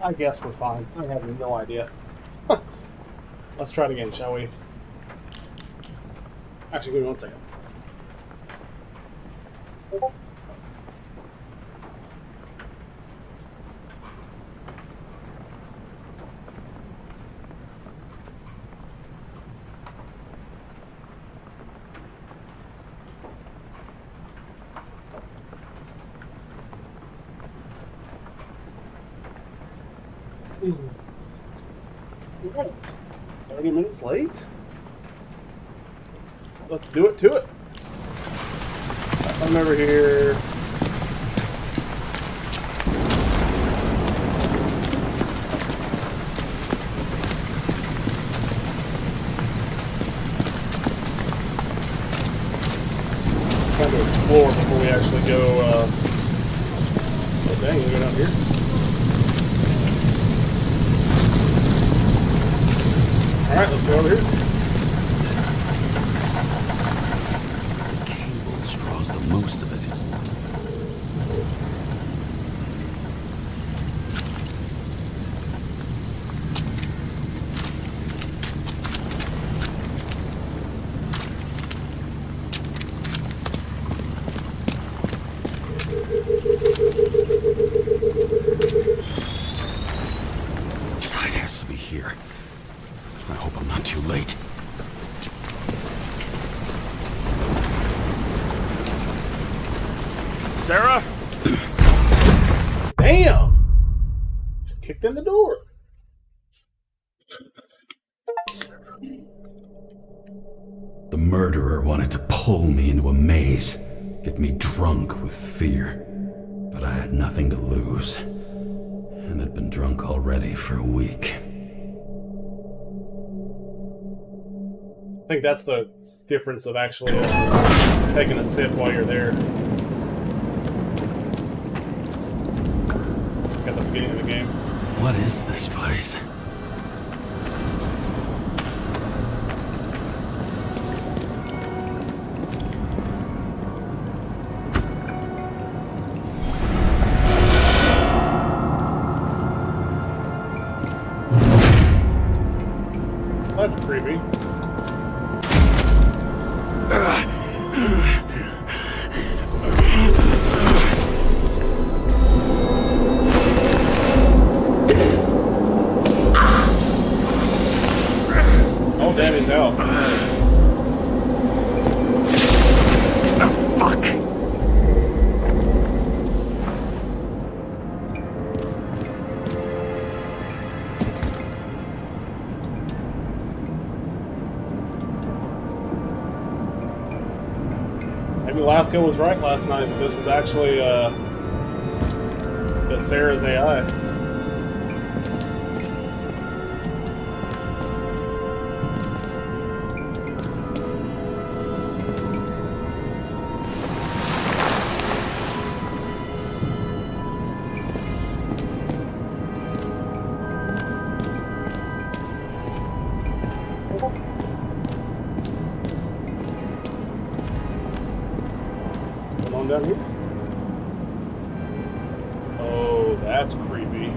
I guess we're fine. I have no idea. Let's try it again, shall we? Actually, give me 1 second. Right. 30 minutes late? Let's do it to it. I'm over here. Trying to explore before we actually go, oh dang, we go down here. Alright, let's go over here. The cable straws the most of it. It has to be here. I hope I'm not too late. Sarah? Damn! She kicked in the door. The murderer wanted to pull me into a maze, get me drunk with fear. But I had nothing to lose, and had been drunk already for a week. I think that's the difference of actually taking a sip while you're there. At the beginning of the game. What is this place? That's creepy. Oh, damn, he's out. Oh, fuck! Maybe Lasco was right last night that this was actually that Sarah's AI. What's going on down here? Oh, that's creepy.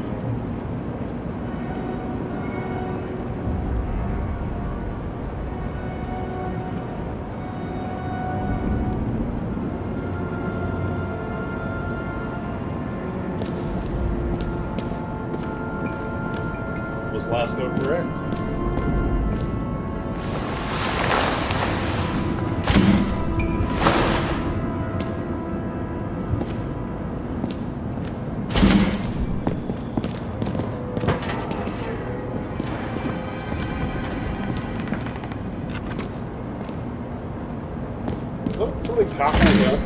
Was Lasco correct? Oh, somebody cocking a gun.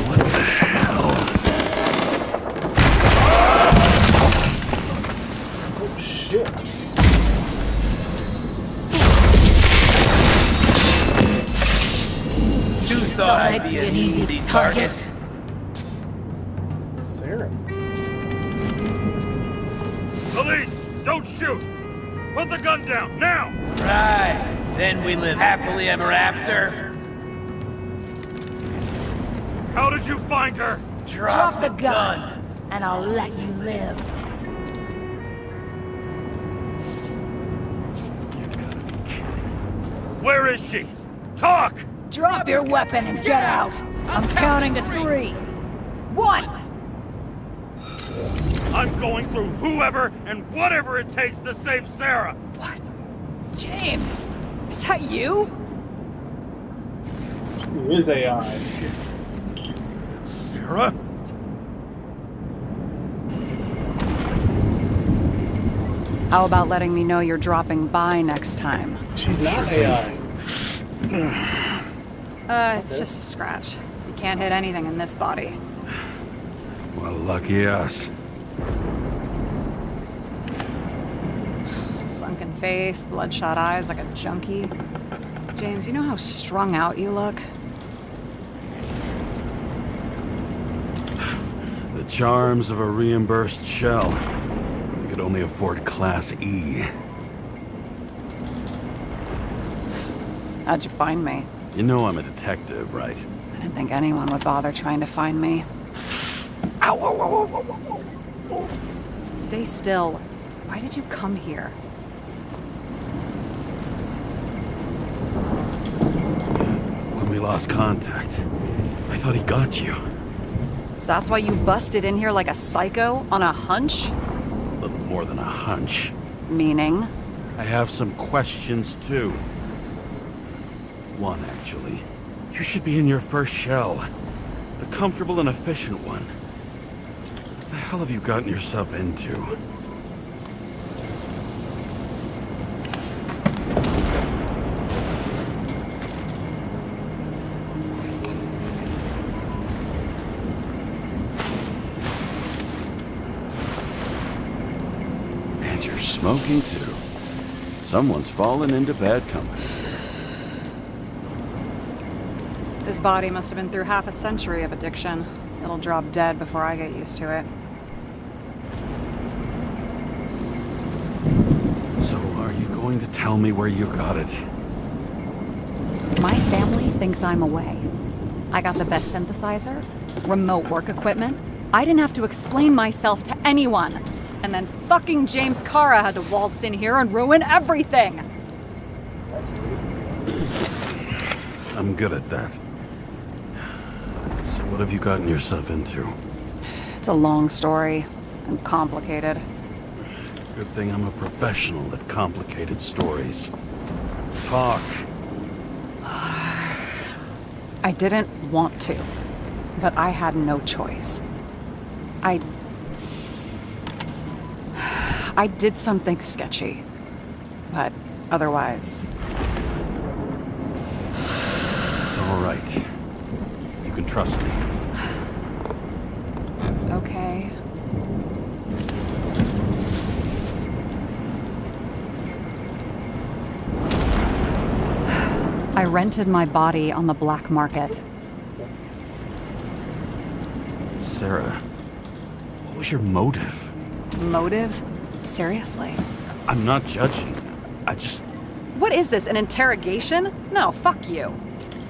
What the hell? Easy target. Sarah. Police! Don't shoot! Put the gun down, now! Right. Then we live happily ever after. How did you find her? Drop the gun, and I'll let you live. Where is she? Talk! Drop your weapon and get out! I'm counting to 3. 1! I'm going through whoever and whatever it takes to save Sarah! What? James! Is that you? Who is AI? Sarah? How about letting me know you're dropping by next time? She's not AI. It's just a scratch. You can't hit anything in this body. Well, lucky us. Sunken face, bloodshot eyes like a junkie. James, you know how strung out you look? The charms of a reimbursed shell. We could only afford Class E. How'd you find me? You know I'm a detective, right? I didn't think anyone would bother trying to find me. Ow, ow, ow, ow, ow, ow. Stay still. Why did you come here? When we lost contact, I thought he got you. So that's why you busted in here like a psycho on a hunch? A little more than a hunch. Meaning? I have some questions, too. One, actually. You should be in your first shell. The comfortable and efficient one. What the hell have you gotten yourself into? And you're smoking, too. Someone's fallen into bad company. This body must have been through half a century of addiction. It'll drop dead before I get used to it. So, are you going to tell me where you got it? My family thinks I'm away. I got the best synthesizer, remote work equipment. I didn't have to explain myself to anyone. And then fucking James Kara had to waltz in here and ruin everything. I'm good at that. So what have you gotten yourself into? It's a long story and complicated. Good thing I'm a professional at complicated stories. Talk. I didn't want to, but I had no choice. I did something sketchy, but otherwise... It's all right. You can trust me. Okay. I rented my body on the black market. Sarah, what was your motive? Motive? Seriously? I'm not judging. I just... What is this, an interrogation? No, fuck you.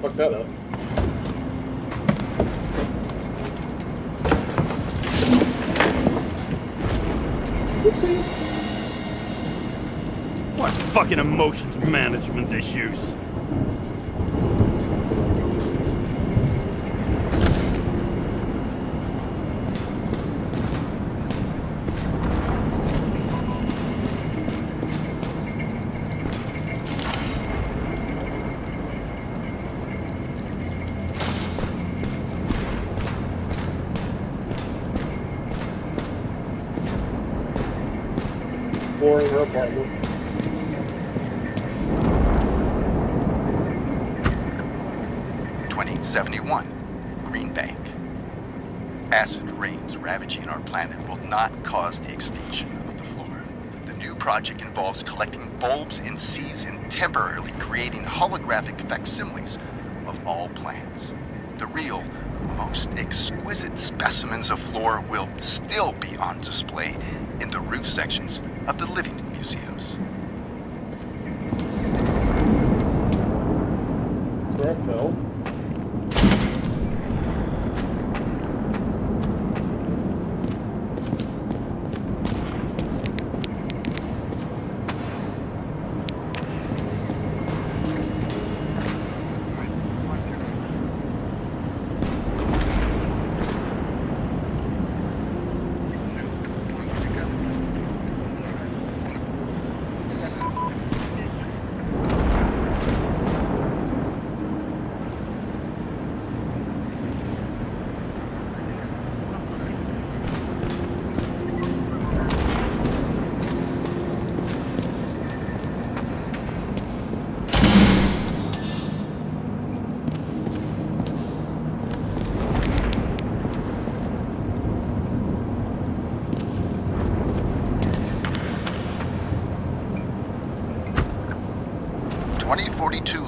Fuck that up. Oopsie. What fucking emotions management issues? Exploring her apartment. Green Bank. Acid rains ravaging our planet will not cause the extinction of the flora. The new project involves collecting bulbs and seeds and temporarily creating holographic facsimiles of all plants. The real, most exquisite specimens of flora will still be on display in the roof sections of the living museums. That's where I fell.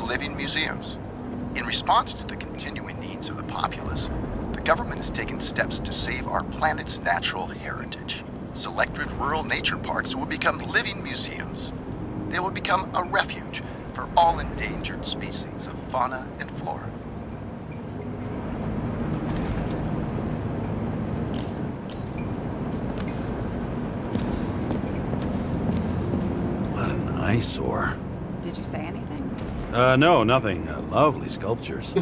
Living museums. In response to the continuing needs of the populace, the government has taken steps to save our planet's natural heritage. Selected rural nature parks will become living museums. They will become a refuge for all endangered species of fauna and flora. What an eyesore. Did you say anything? No, nothing. Lovely sculptures.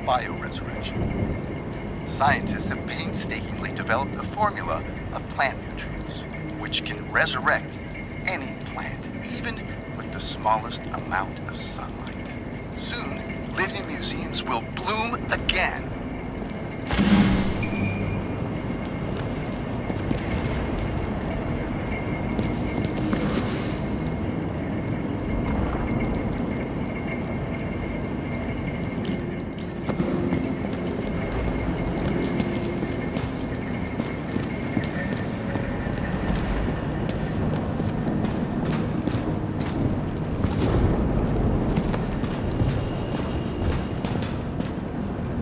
Bioresurrection. Scientists have painstakingly developed a formula of plant nutrients, which can resurrect any plant, even with the smallest amount of sunlight. Soon, living museums will bloom again.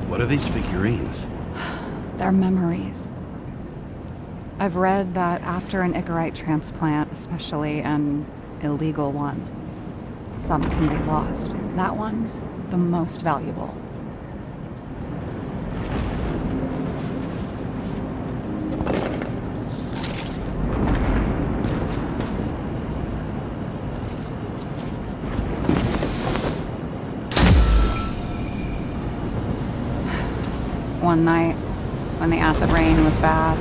What are these figurines? They're memories. I've read that after an Icarite transplant, especially an illegal one, some can be lost. That one's the most valuable. One night, when the acid rain was bad,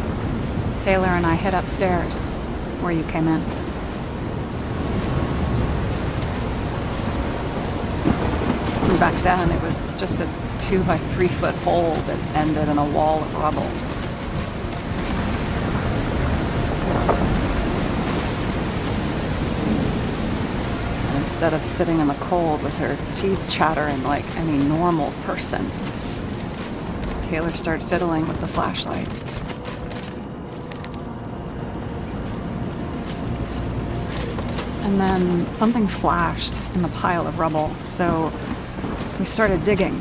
Taylor and I hid upstairs, where you came in. And back then, it was just a 2 by 3 foot hole that ended in a wall of rubble. And instead of sitting in the cold with her teeth chattering like any normal person, Taylor started fiddling with the flashlight. And then something flashed in the pile of rubble, so we started digging.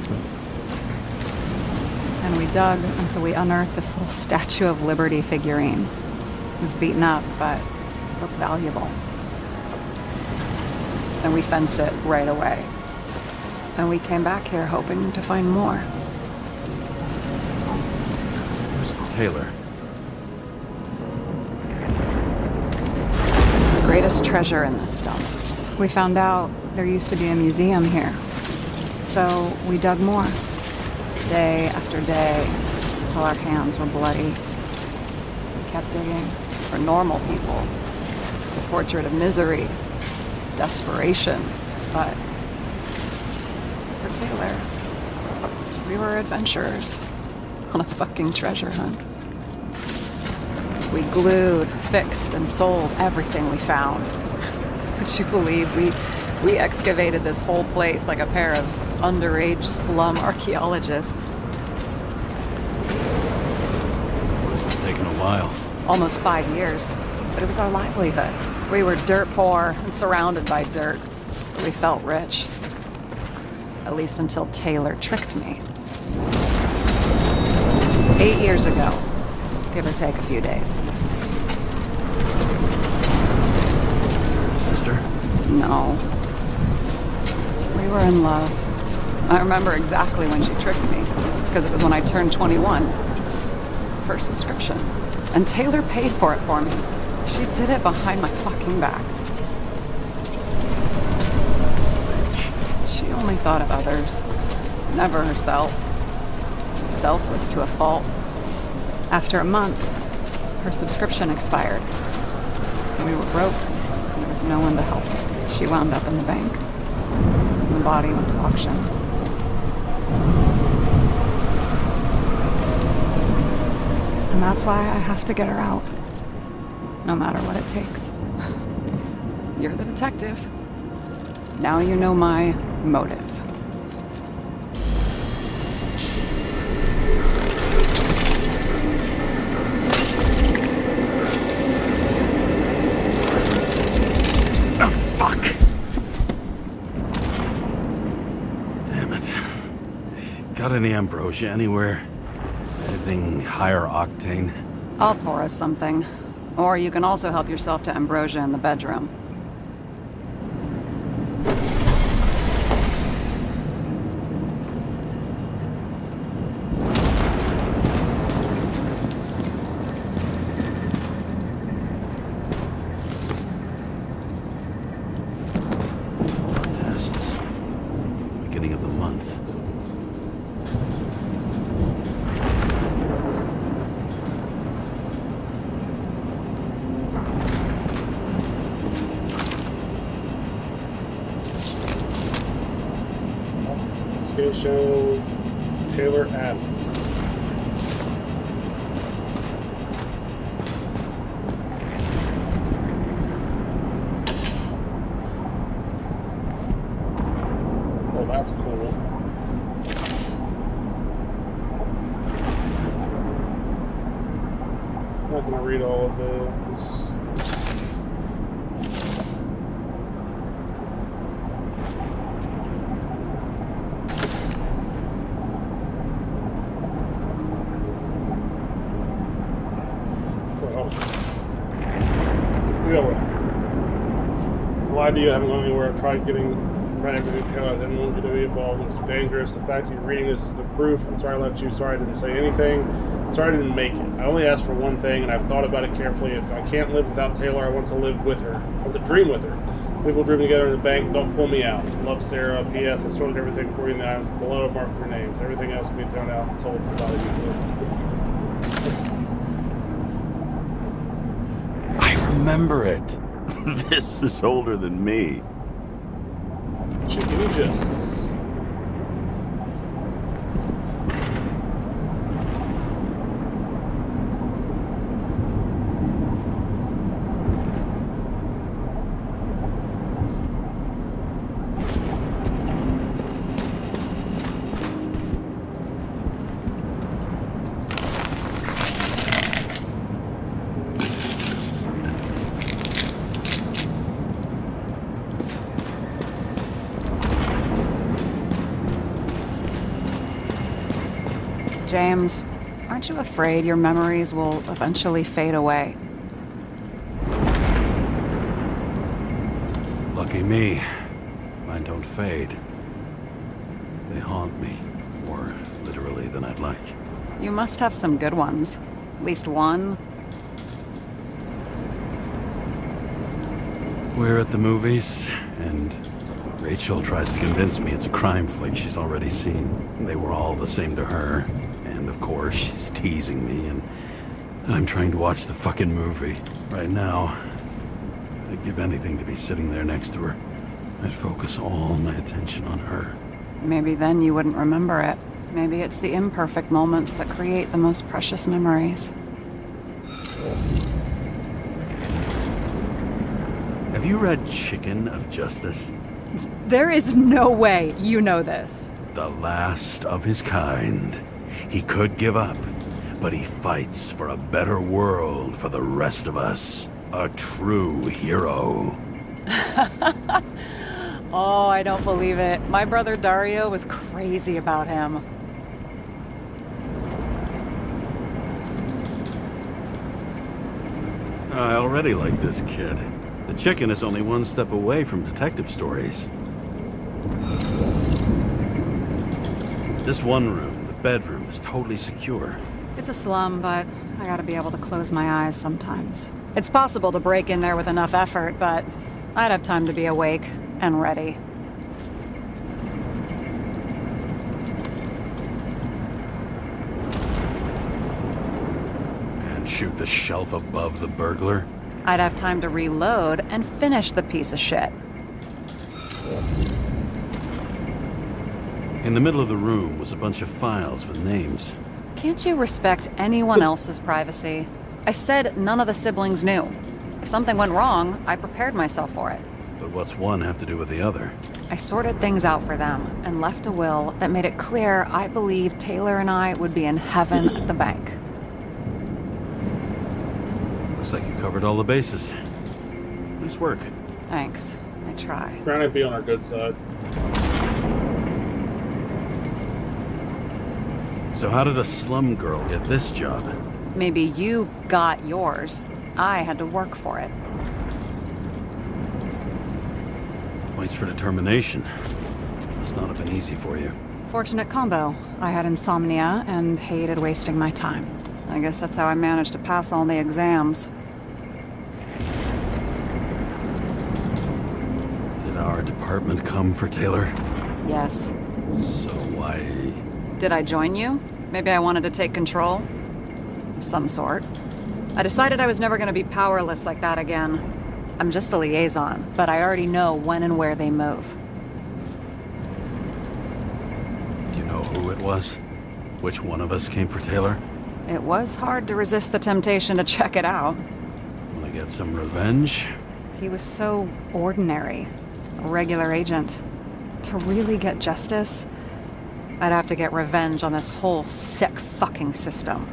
And we dug until we unearthed this little Statue of Liberty figurine. It was beaten up, but looked valuable. And we fenced it right away. And we came back here hoping to find more. Taylor. The greatest treasure in this dump. We found out there used to be a museum here. So we dug more. Day after day, till our hands were bloody. We kept digging for normal people. The portrait of misery, desperation. But for Taylor, we were adventurers on a fucking treasure hunt. We glued, fixed, and sold everything we found. Would you believe we excavated this whole place like a pair of underage slum archaeologists? Was to take taken a while. Almost 5 years. But it was our livelihood. We were dirt poor and surrounded by dirt. We felt rich. At least until Taylor tricked me. 8 years ago. Give or take a few days. Sister? No. We were in love. I remember exactly when she tricked me, because it was when I turned 21. First subscription. And Taylor paid for it for me. She did it behind my fucking back. She only thought of others, never herself. Selfless to a fault. After a month, her subscription expired. We were broke. There was no one to help. She wound up in the bank. The body went to auction. And that's why I have to get her out. No matter what it takes. You're the detective. Now you know my motive. Got any ambrosia anywhere? Anything higher octane? I'll pour us something. Or you can also help yourself to ambrosia in the bedroom. Tests. Beginning of the month. Show Taylor Adams. Oh, that's cool. I'm not gonna read all of this. Why do you haven't gone anywhere? I've tried getting right to Taylor. I didn't want you to be involved. It's too dangerous. The fact that you're reading this is the proof. I'm sorry I left you. Sorry I didn't say anything. Sorry I didn't make it. I only asked for one thing, and I've thought about it carefully. If I can't live without Taylor, I want to live with her. I want to dream with her. We will dream together in the bank. Don't pull me out. Love, Sarah. P.S. I sorted everything for you in the items below. Mark your names. Everything else can be thrown out and sold for the value you live. I remember it. This is older than me. Chicken Justice. James, aren't you afraid your memories will eventually fade away? Lucky me. Mine don't fade. They haunt me, more literally than I'd like. You must have some good ones. At least one. We're at the movies, and Rachel tries to convince me it's a crime flick she's already seen. They were all the same to her. And of course, she's teasing me, and I'm trying to watch the fucking movie. Right now, I'd give anything to be sitting there next to her. I'd focus all my attention on her. Maybe then you wouldn't remember it. Maybe it's the imperfect moments that create the most precious memories. Have you read Chicken of Justice? There is no way you know this. The last of his kind. He could give up, but he fights for a better world for the rest of us. A true hero. Oh, I don't believe it. My brother Dario was crazy about him. I already like this kid. The chicken is only one step away from detective stories. This one room, the bedroom, is totally secure. It's a slum, but I gotta be able to close my eyes sometimes. It's possible to break in there with enough effort, but I'd have time to be awake and ready. And shoot the shelf above the burglar? I'd have time to reload and finish the piece of shit. In the middle of the room was a bunch of files with names. Can't you respect anyone else's privacy? I said none of the siblings knew. If something went wrong, I prepared myself for it. But what's one have to do with the other? I sorted things out for them and left a will that made it clear I believed Taylor and I would be in heaven at the bank. Looks like you covered all the bases. Nice work. Thanks. I try. Trying to be on our good side. So how did a slum girl get this job? Maybe you got yours. I had to work for it. Points for determination. Must not have been easy for you. Fortunate combo. I had insomnia and hated wasting my time. I guess that's how I managed to pass all the exams. Did our department come for Taylor? Yes. So why... Did I join you? Maybe I wanted to take control? Of some sort. I decided I was never going to be powerless like that again. I'm just a liaison, but I already know when and where they move. Do you know who it was? Which one of us came for Taylor? It was hard to resist the temptation to check it out. Wanna get some revenge? He was so ordinary. A regular agent. To really get justice, I'd have to get revenge on this whole sick fucking system.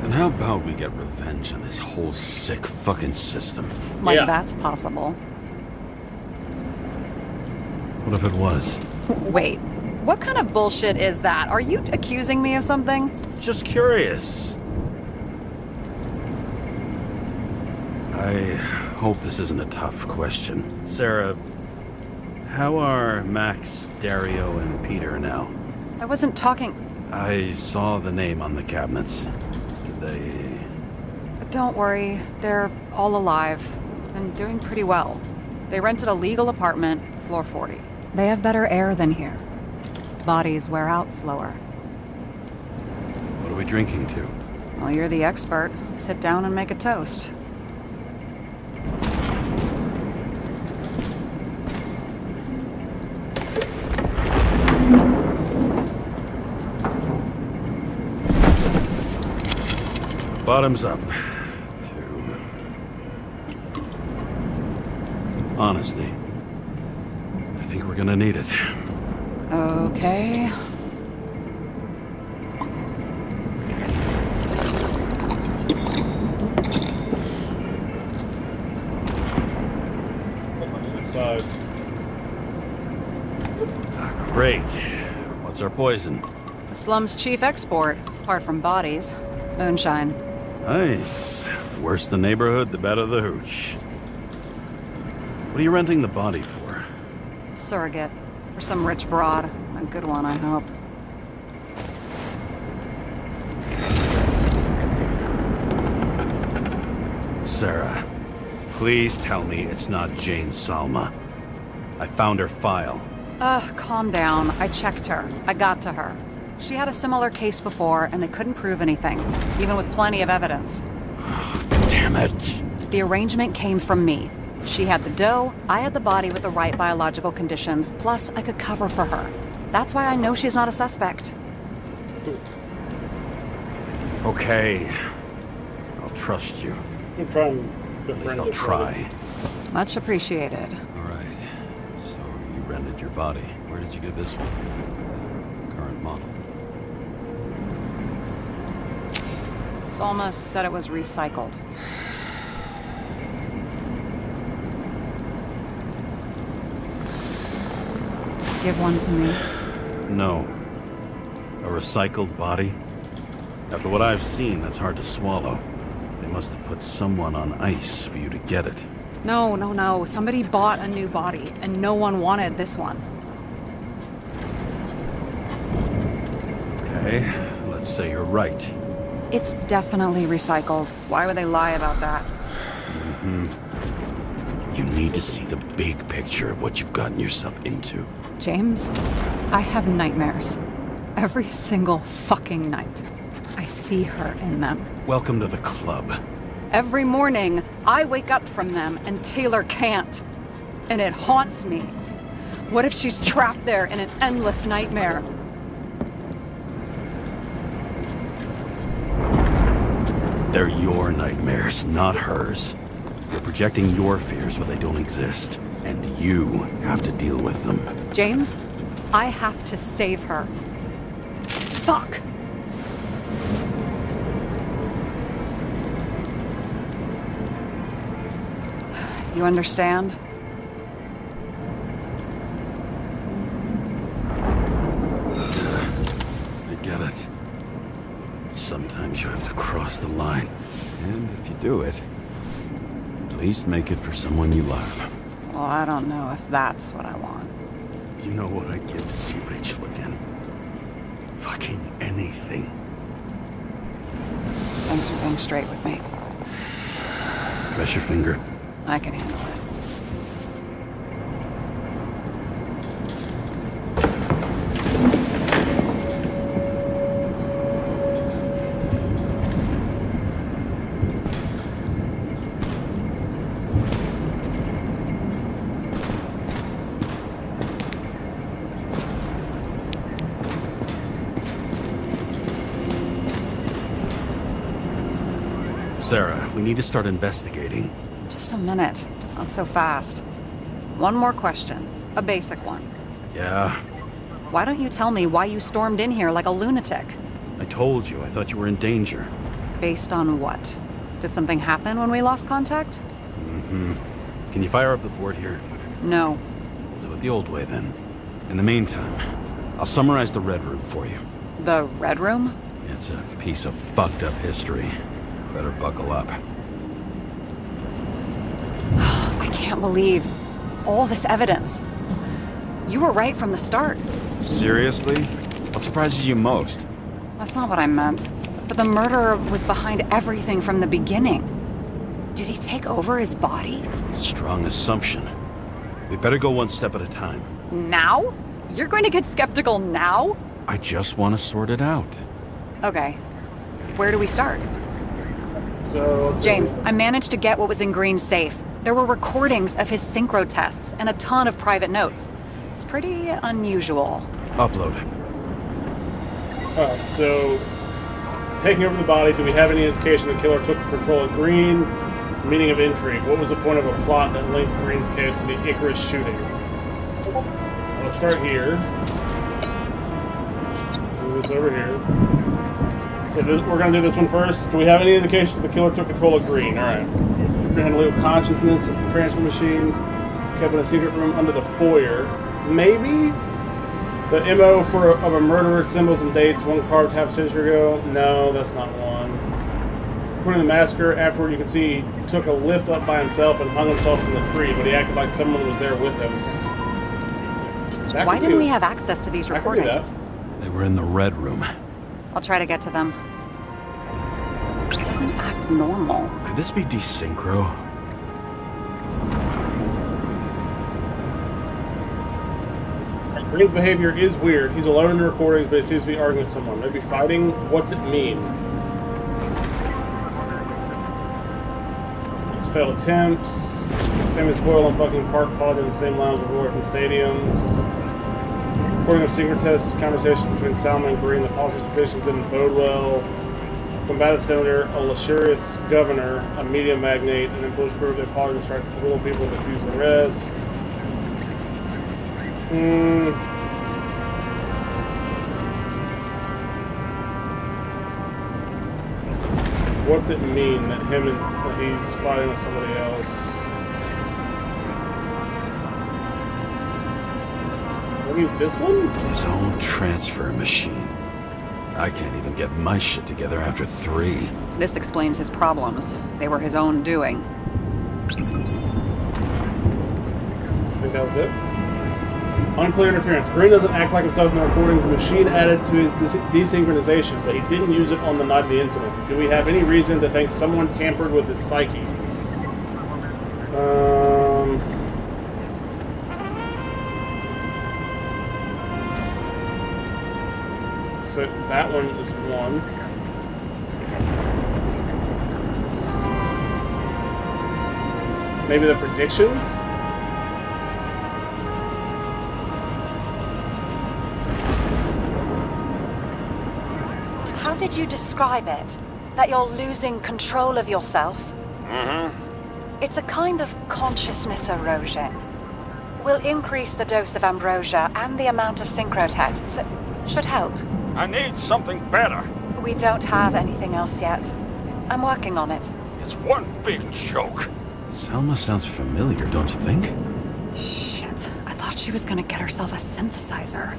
Then how about we get revenge on this whole sick fucking system? Like Yeah. that's possible. What if it was? Wait, what kind of bullshit is that? Are you accusing me of something? Just curious. I hope this isn't a tough question. Sarah, how are Max, Dario, and Peter now? I wasn't talking... I saw the name on the cabinets. Did they... Don't worry, they're all alive and doing pretty well. They rented a legal apartment, floor 40. They have better air than here. Bodies wear out slower. What are we drinking to? Well, you're the expert. Sit down and make a toast. Bottoms up. To... honesty. I think we're gonna need it. Okay. Inside. Great. What's our poison? The slum's chief export, apart from bodies. Moonshine. Nice. The worse the neighborhood, the better the hooch. What are you renting the body for? Surrogate. For some rich broad. A good one, I hope. Sarah, please tell me it's not Jane Salma. I found her file. Calm down. I checked her. I got to her. She had a similar case before, and they couldn't prove anything, even with plenty of evidence. Damn it. The arrangement came from me. She had the dough, I had the body with the right biological conditions, plus I could cover for her. That's why I know she's not a suspect. Okay. I'll trust you. I'm trying to At least befriend I'll this try. Much appreciated. All right. So you rented your body. Where did you get this one? The current model. Salma said it was recycled. Give one to me. No. A recycled body? After what I've seen, that's hard to swallow. They must have put someone on ice for you to get it. No. Somebody bought a new body, and no one wanted this one. Okay, let's say you're right. It's definitely recycled. Why would they lie about that? You need to see the big picture of what you've gotten yourself into. James, I have nightmares. Every single fucking night. I see her in them. Welcome to the club. Every morning, I wake up from them and Taylor can't. And it haunts me. What if she's trapped there in an endless nightmare? They're your nightmares, not hers. You're projecting your fears where they don't exist, and you have to deal with them. James, I have to save her. Fuck! You understand? I get it. Sometimes you have to cross the line. And if you do it, at least make it for someone you love. Well, I don't know if that's what I want. You know what I'd give to see Rachel again? Fucking anything. Thanks for being straight with me. Press your finger. I can handle it. Sarah, we need to start investigating. Just a minute. Not so fast. One more question. A basic one. Yeah, Why don't you tell me why you stormed in here like a lunatic? I told you. I thought you were in danger. Based on what? Did something happen when we lost contact? Can you fire up the board here? No. We'll do it the old way then. In the meantime, I'll summarize the Red Room for you. The Red Room? It's a piece of fucked up history. Better buckle up. I can't believe all this evidence. You were right from the start. Seriously? What surprises you most? That's not what I meant. But the murderer was behind everything from the beginning. Did he take over his body? Strong assumption. We better go one step at a time. Now? You're going to get skeptical now? I just want to sort it out. Okay. Where do we start? So, let's see. James, I managed to get what was in Green's safe. There were recordings of his synchro tests and a ton of private notes. It's pretty unusual. Upload. Alright, so taking over the body, do we have any indication the killer took control of Green? Meaning of intrigue. What was the point of a plot that linked Green's case to the Icarus shooting? Let's start here. Move this over here. So we're going to do this one first. Do we have any indication that the killer took control of Green? Alright. We're going to leave consciousness of the transfer machine kept in a secret room under the foyer. Maybe? The MO of a murderer, symbols and dates, one carved half a century ago? No, that's not one. According to the massacre, afterward you can see he took a lift up by himself and hung himself from the tree, but he acted like someone was there with him. Why didn't we have access to these recordings? They were in the Red Room. I'll try to get to them. Doesn't act normal. Could this be desynchro? Green's behavior is weird. He's alone in the recordings, but he seems to be arguing with someone. Maybe fighting? What's it mean? It's failed attempts. Famous Boyle on fucking Park Pod in the same lounge with Roy from stadiums. Recording of secret tests, conversations between Salma and Green. The politics positions didn't bode well. Combative senator, a luxurious governor, a media magnate, an influence group that politics strikes the little people to defuse the rest. what's it mean that he's fighting with somebody else? Maybe this one? His own transfer machine. I can't even get my shit together after 3. This explains his problems. They were his own doing. I think that was it. Unclear interference. Green doesn't act like himself in the recordings. The machine added to his desynchronization, but he didn't use it on the night of the incident. Do we have any reason to think someone tampered with his psyche? So that one is 1. Maybe the predictions? How did you describe it? That you're losing control of yourself? Mm-hmm. It's a kind of consciousness erosion. We'll increase the dose of ambrosia and the amount of synchro tests. Should help. I need something better. We don't have anything else yet. I'm working on it. It's one big joke. Selma sounds familiar, don't you think? Shit, I thought she was gonna get herself a synthesizer.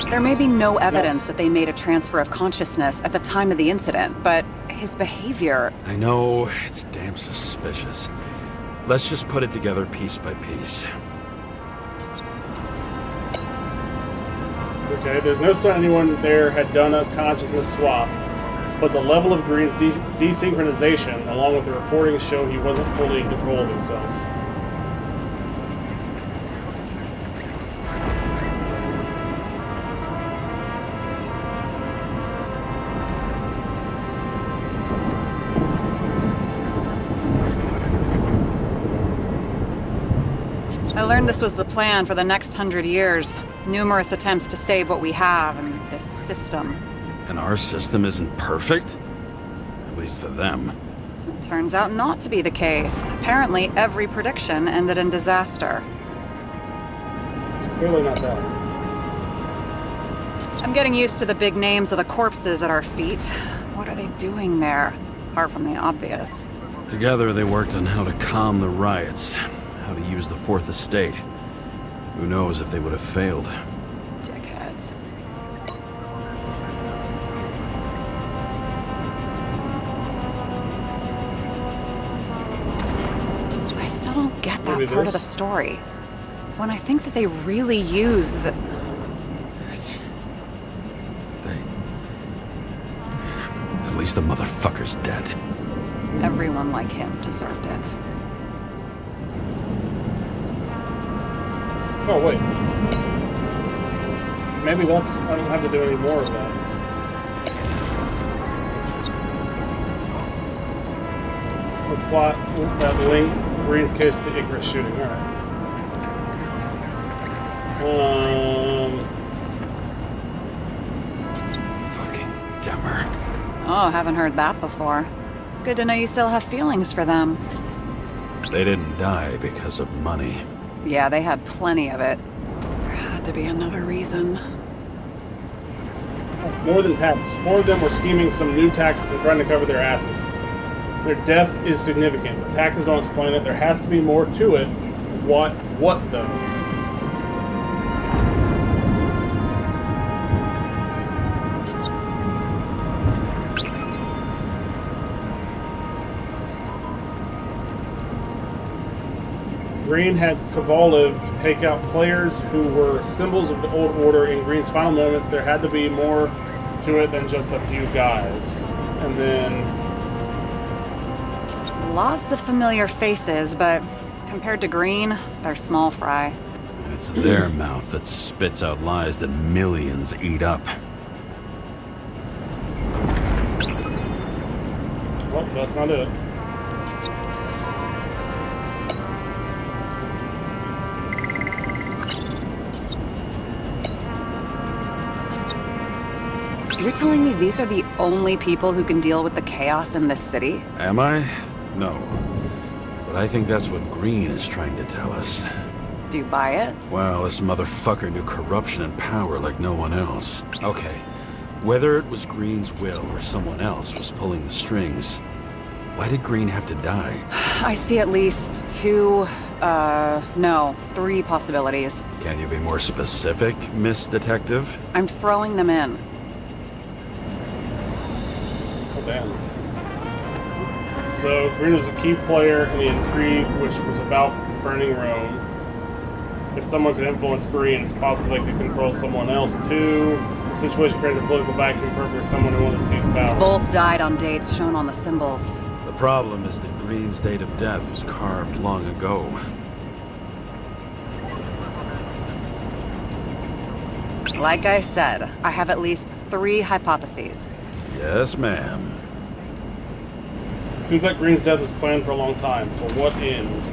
There may be no evidence that they made a transfer of consciousness at the time of the incident, but his behavior... I know, it's damn suspicious. Let's just put it together piece by piece. Okay, there's no sign anyone there had done a consciousness swap, but the level of Green's desynchronization, along with the recordings, show he wasn't fully in control of himself. I learned this was the plan for the next 100 years. Numerous attempts to save what we have in this system. And our system isn't perfect? At least for them. It turns out not to be the case. Apparently, every prediction ended in disaster. It's clearly not that. I'm getting used to the big names of the corpses at our feet. What are they doing there? Apart from the obvious. Together they worked on how to calm the riots, how to use the Fourth Estate. Who knows if they would have failed. Dickheads. I still don't get that Maybe part of the this? story. When I think that they really use the... It's... At least the motherfucker's dead. Everyone like him deserved it. Oh, wait. Maybe that's... I don't have to do any more of that. The plot that linked Green's case to the Icarus shooting. Alright. Fucking Demmer. Oh, haven't heard that before. Good to know you still have feelings for them. They didn't die because of money. Yeah, they had plenty of it. There had to be another reason. More than taxes. More of them were scheming some new taxes and trying to cover their asses. Their death is significant. The taxes don't explain it. There has to be more to it. What though? Green had Kovalev take out players who were symbols of the old order. In Green's final moments, there had to be more to it than just a few guys. And then... Lots of familiar faces, but compared to Green, they're small fry. It's their mouth that spits out lies that millions eat up. Well, that's not it. You're telling me these are the only people who can deal with the chaos in this city? Am I? No. But I think that's what Green is trying to tell us. Do you buy it? Well, this motherfucker knew corruption and power like no one else. Okay, Whether it was Green's will or someone else was pulling the strings, why did Green have to die? I see at least 3 possibilities. Can you be more specific, Miss Detective? I'm throwing them in. Oh, damn. So, Green was a key player in the intrigue, which was about burning Rome. If someone could influence Green, it's possible they could control someone else too. The situation created a political vacuum perfect for someone who wanted to seize power. Both died on dates shown on the symbols. The problem is that Green's date of death was carved long ago. Like I said, I have at least 3 hypotheses. Yes, ma'am. Seems like Green's death was planned for a long time. To what end?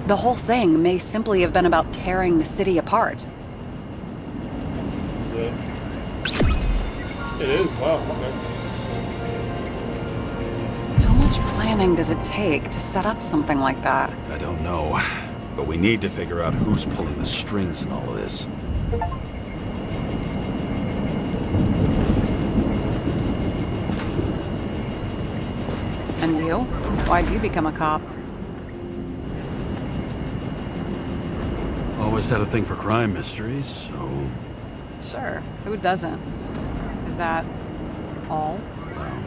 The whole thing may simply have been about tearing the city apart. So, it is. Wow. Okay. How much planning does it take to set up something like that? I don't know, but we need to figure out who's pulling the strings in all of this. And you? Why'd you become a cop? Always had a thing for crime mysteries, so... Sure, who doesn't? Is that all? Well,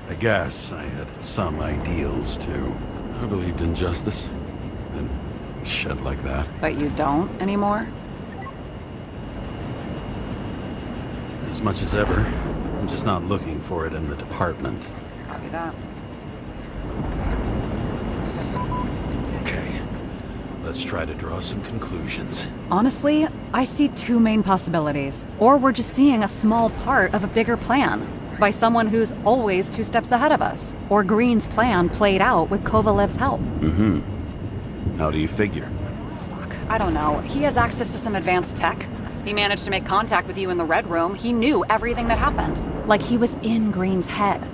I guess I had some ideals, too. I believed in justice, and shit like that. But you don't anymore? As much as ever. I'm just not looking for it in the department. Copy that. Okay, let's try to draw some conclusions. Honestly, I see 2 main possibilities. Or we're just seeing a small part of a bigger plan by someone who's always 2 steps ahead of us. Or Green's plan played out with Kovalev's help. How do you figure? Fuck, I don't know. He has access to some advanced tech. He managed to make contact with you in the Red Room. He knew everything that happened. Like he was in Green's head.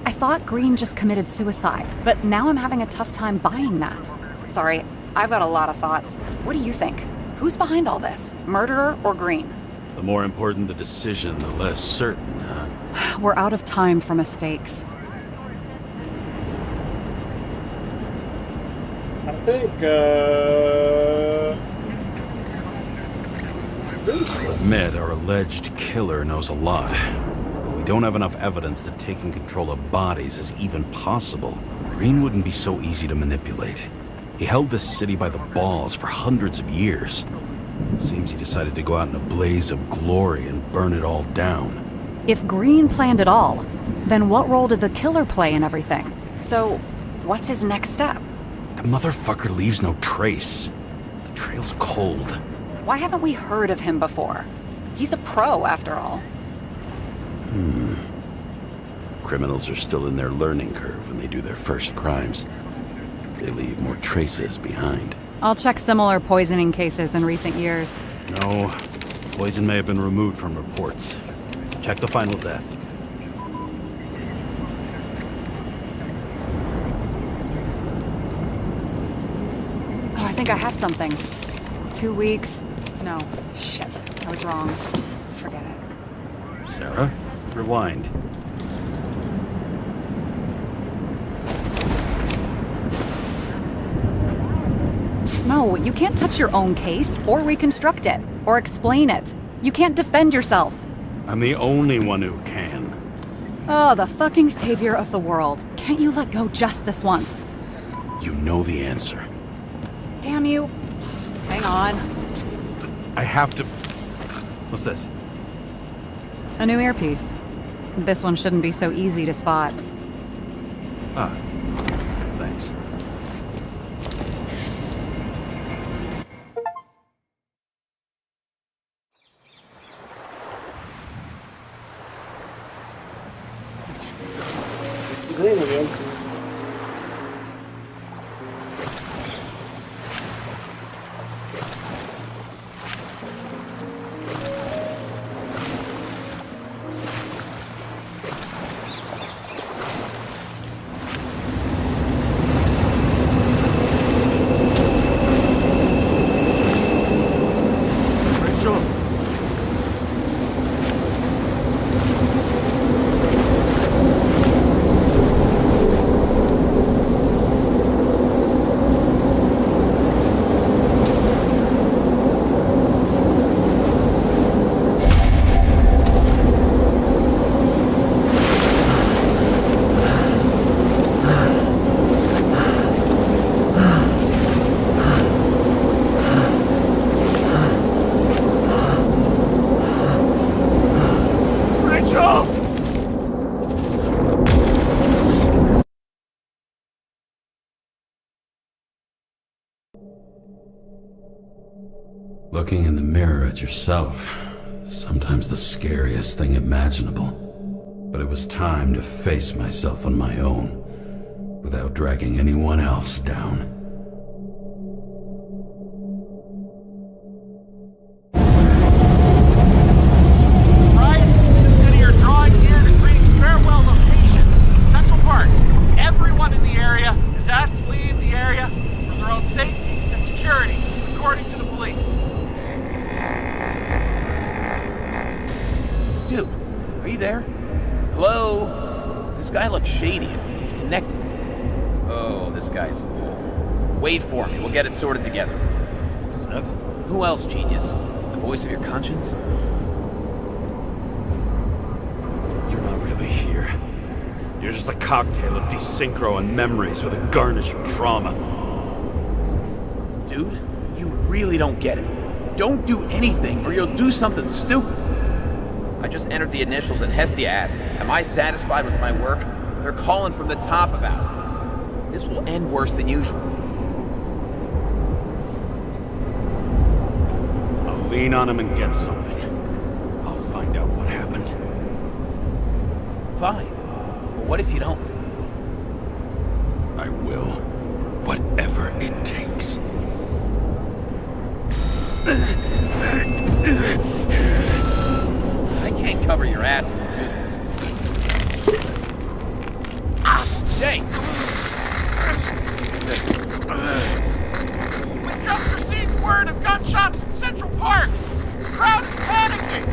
I thought Green just committed suicide, but now I'm having a tough time buying that. Sorry, I've got a lot of thoughts. What do you think? Who's behind all this? Murderer or Green? The more important the decision, the less certain, huh? We're out of time for mistakes. I think, I'll admit our alleged killer knows a lot, but we don't have enough evidence that taking control of bodies is even possible. Green wouldn't be so easy to manipulate. He held this city by the balls for hundreds of years. Seems he decided to go out in a blaze of glory and burn it all down. If Green planned it all, then what role did the killer play in everything? So, what's his next step? The motherfucker leaves no trace. The trail's cold. Why haven't we heard of him before? He's a pro, after all. Criminals are still in their learning curve when they do their first crimes. They leave more traces behind. I'll check similar poisoning cases in recent years. No, poison may have been removed from reports. Check the final death. Oh, I think I have something. 2 weeks. No, shit. I was wrong. Forget it. Sarah, rewind. No, you can't touch your own case, or reconstruct it, or explain it. You can't defend yourself. I'm the only one who can. Oh, the fucking savior of the world. Can't you let go just this once? You know the answer. Damn you. Hang on. I have to... What's this? A new earpiece. This one shouldn't be so easy to spot. Ah, thanks. it's agreeing with you. Looking in the mirror at yourself, sometimes the scariest thing imaginable. But it was time to face myself on my own, without dragging anyone else down. Right? Consider your drawing here to create farewell location. Central Park. Everyone in the area is asked to leave the area for their own safety and security, according to the police. Dude, are you there? Hello? This guy looks shady. He's connected. Oh, this guy's cool. Wait for me. We'll get it sorted together. Seth? Who else, genius? The voice of your conscience? You're not really here. You're just a cocktail of desynchro and memories with a garnish of trauma. Dude, you really don't get it. Don't do anything or you'll do something stupid. I just entered the initials and Hestia asked, am I satisfied with my work? They're calling from the top about it. This will end worse than usual. I'll lean on him and get something. I'll find out what happened. Fine. But what if you don't? I will. Whatever it takes. I can't cover your ass if you do this. Jay! We just received word of gunshots in Central Park. The crowd is panicking.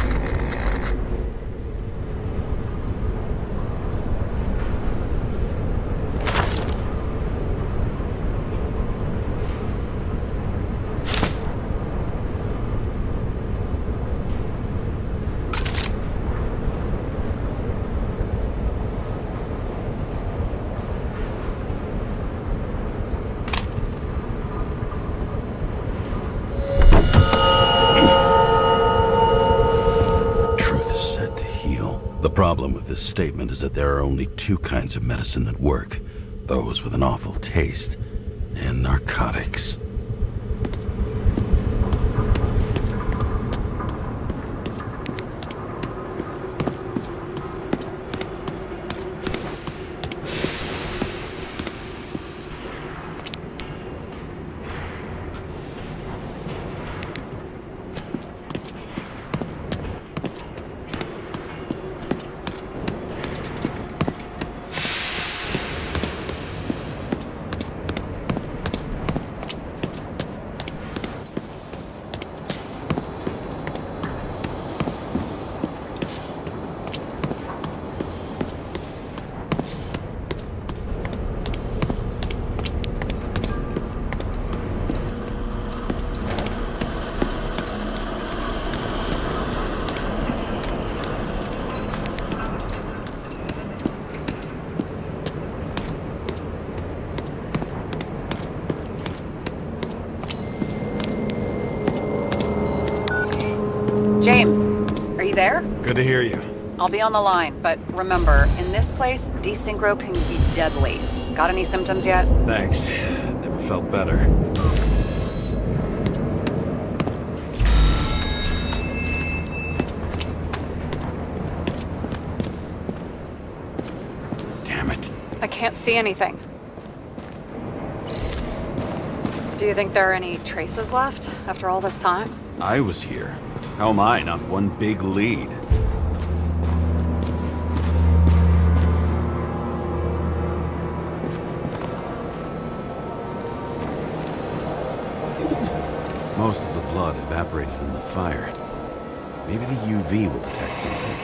The problem with this statement is that there are only two kinds of medicine that work. Those with an awful taste, and narcotics. James, are you there? Good to hear you. I'll be on the line, but remember, in this place, desynchro can be deadly. Got any symptoms yet? Thanks. Never felt better. Damn it. I can't see anything. Do you think there are any traces left after all this time? I was here. How am I not one big lead? Most of the blood evaporated in the fire. Maybe the UV will detect something.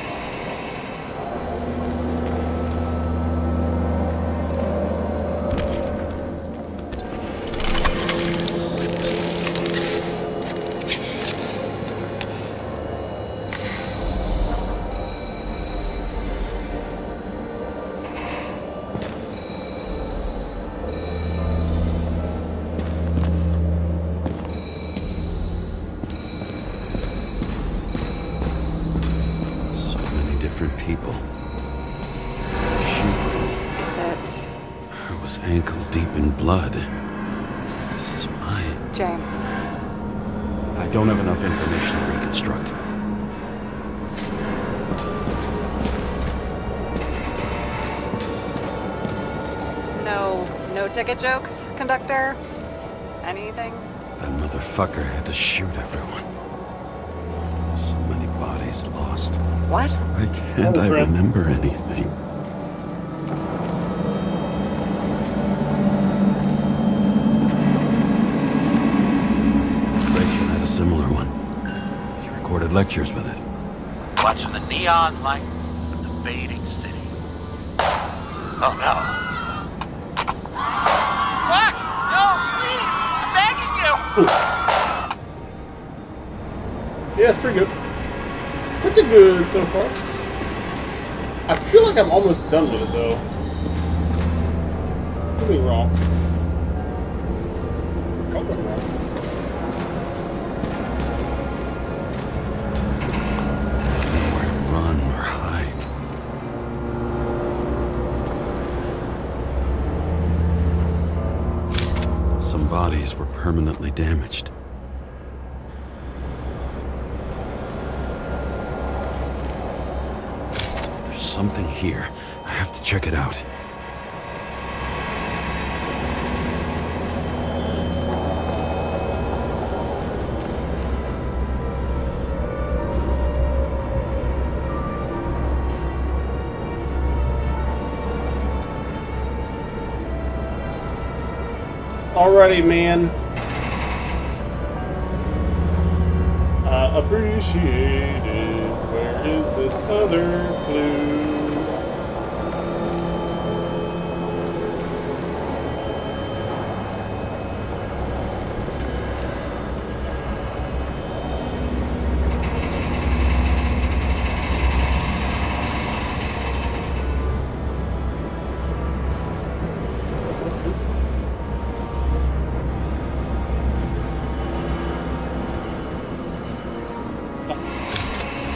Different people. Shoot. Is it? I was ankle deep in blood. This is my James? I don't have enough information to reconstruct. No ticket jokes, conductor? Anything? That motherfucker had to shoot everyone. So many bodies lost. What? Why can't I remember anything? Rachel had a similar one. She recorded lectures with it. Watching the neon lights of the fading city. Oh no. Fuck! No, please! I'm begging you! Yeah, it's pretty good. Pretty good so far. I feel like I'm almost done with it though. Could be wrong. Probably wrong. Nowhere to run or hide. Some bodies were permanently damaged. There's something here. I have to check it out. Alrighty, man. Appreciate it. Where is this other clue?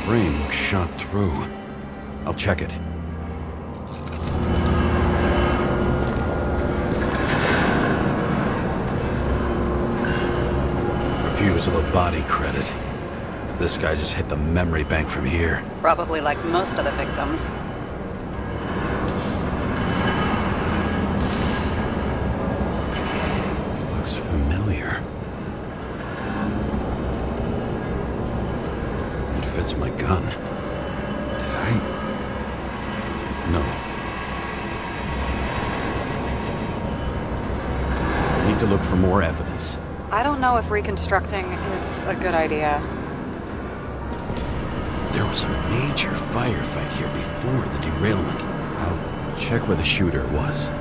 Frame was shot through. I'll check it. Refusal of body credit. This guy just hit the memory bank from here. Probably like most of the victims. Looks familiar. It fits my gun. Did I? No. I need to look for more evidence. I don't know if reconstructing is a good idea. There was a major firefight here before the derailment. I'll check where the shooter was.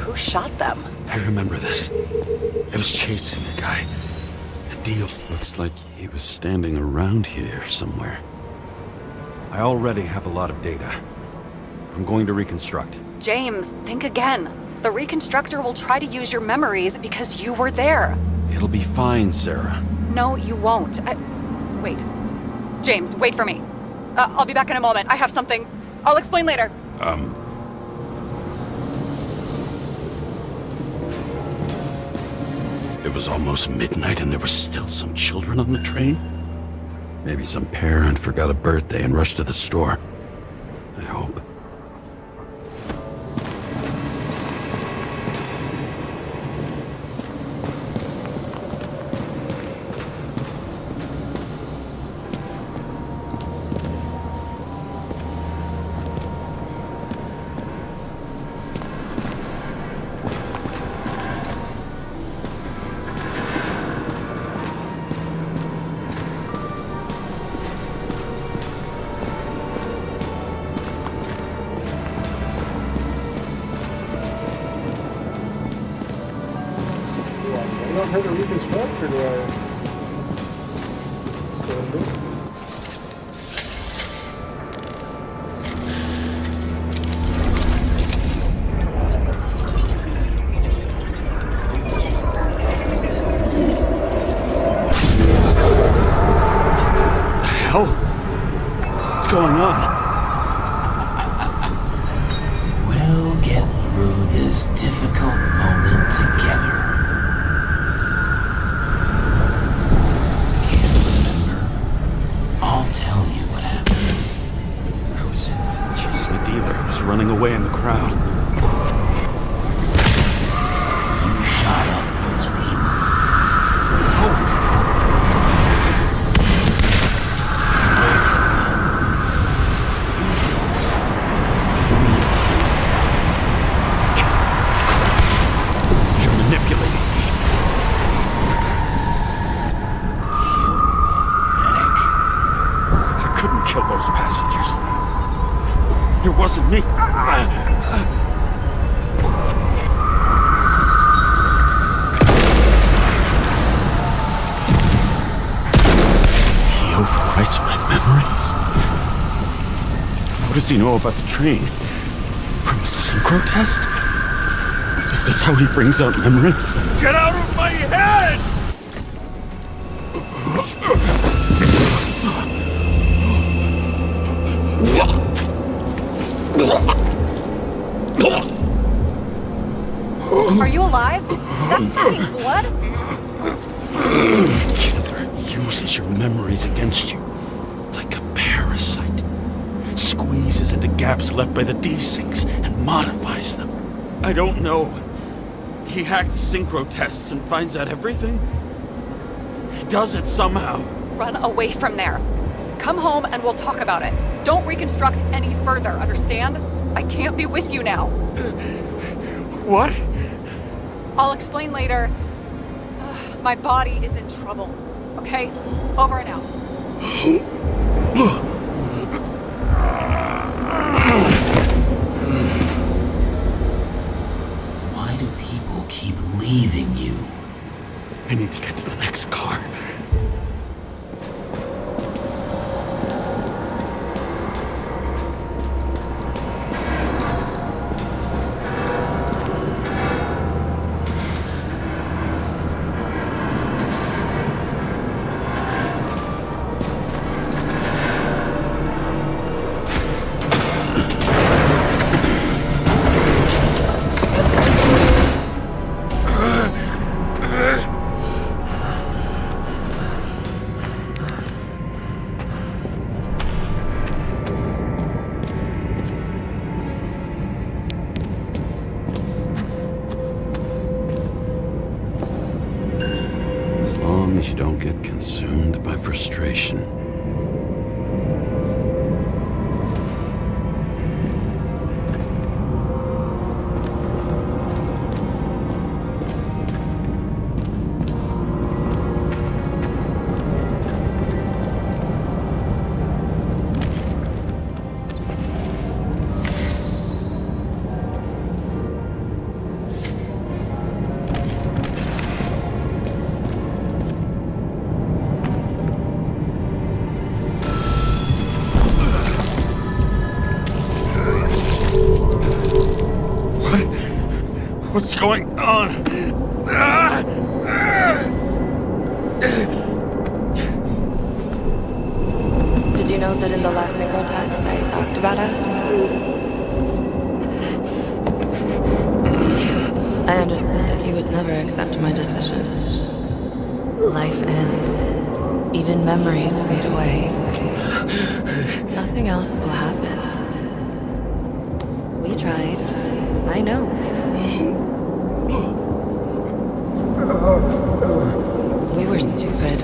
Who shot them? I remember this. I was chasing a guy. A deal. Looks like he was standing around here somewhere. I already have a lot of data. I'm going to reconstruct. James, think again. The reconstructor will try to use your memories because you were there. It'll be fine, Sarah. No, you won't. Wait. James, wait for me. I'll be back in a moment. I have something. I'll explain later. It was almost midnight and there were still some children on the train? Maybe some parent forgot a birthday and rushed to the store. I hope. I don't have to reconstruct, or do I? Still do it? was running away in the crowd. You shot up those people. No! It's real. You're manipulating me. I couldn't kill those passengers. It wasn't me. He overwrites my memories. What does he know about the train? From a synchro test? Is this how he brings out memories? Get out of my head! Are you alive? That's fucking blood? Killer uses your memories against you. Like a parasite. Squeezes into gaps left by the desyncs and modifies them. I don't know. He hacked synchro tests and finds out everything? He does it somehow. Run away from there. Come home and we'll talk about it. Don't reconstruct any further, understand? I can't be with you now. What? I'll explain later. My body is in trouble. Okay? Over and out. Why do people keep leaving you? I need to get to the next car. As long as you don't get consumed by frustration. What's going on? Did you know that in the last synchro test I talked about us? I understood that you would never accept my decisions. Life ends. Even memories fade away. Nothing else will happen. We tried. I know. We were stupid.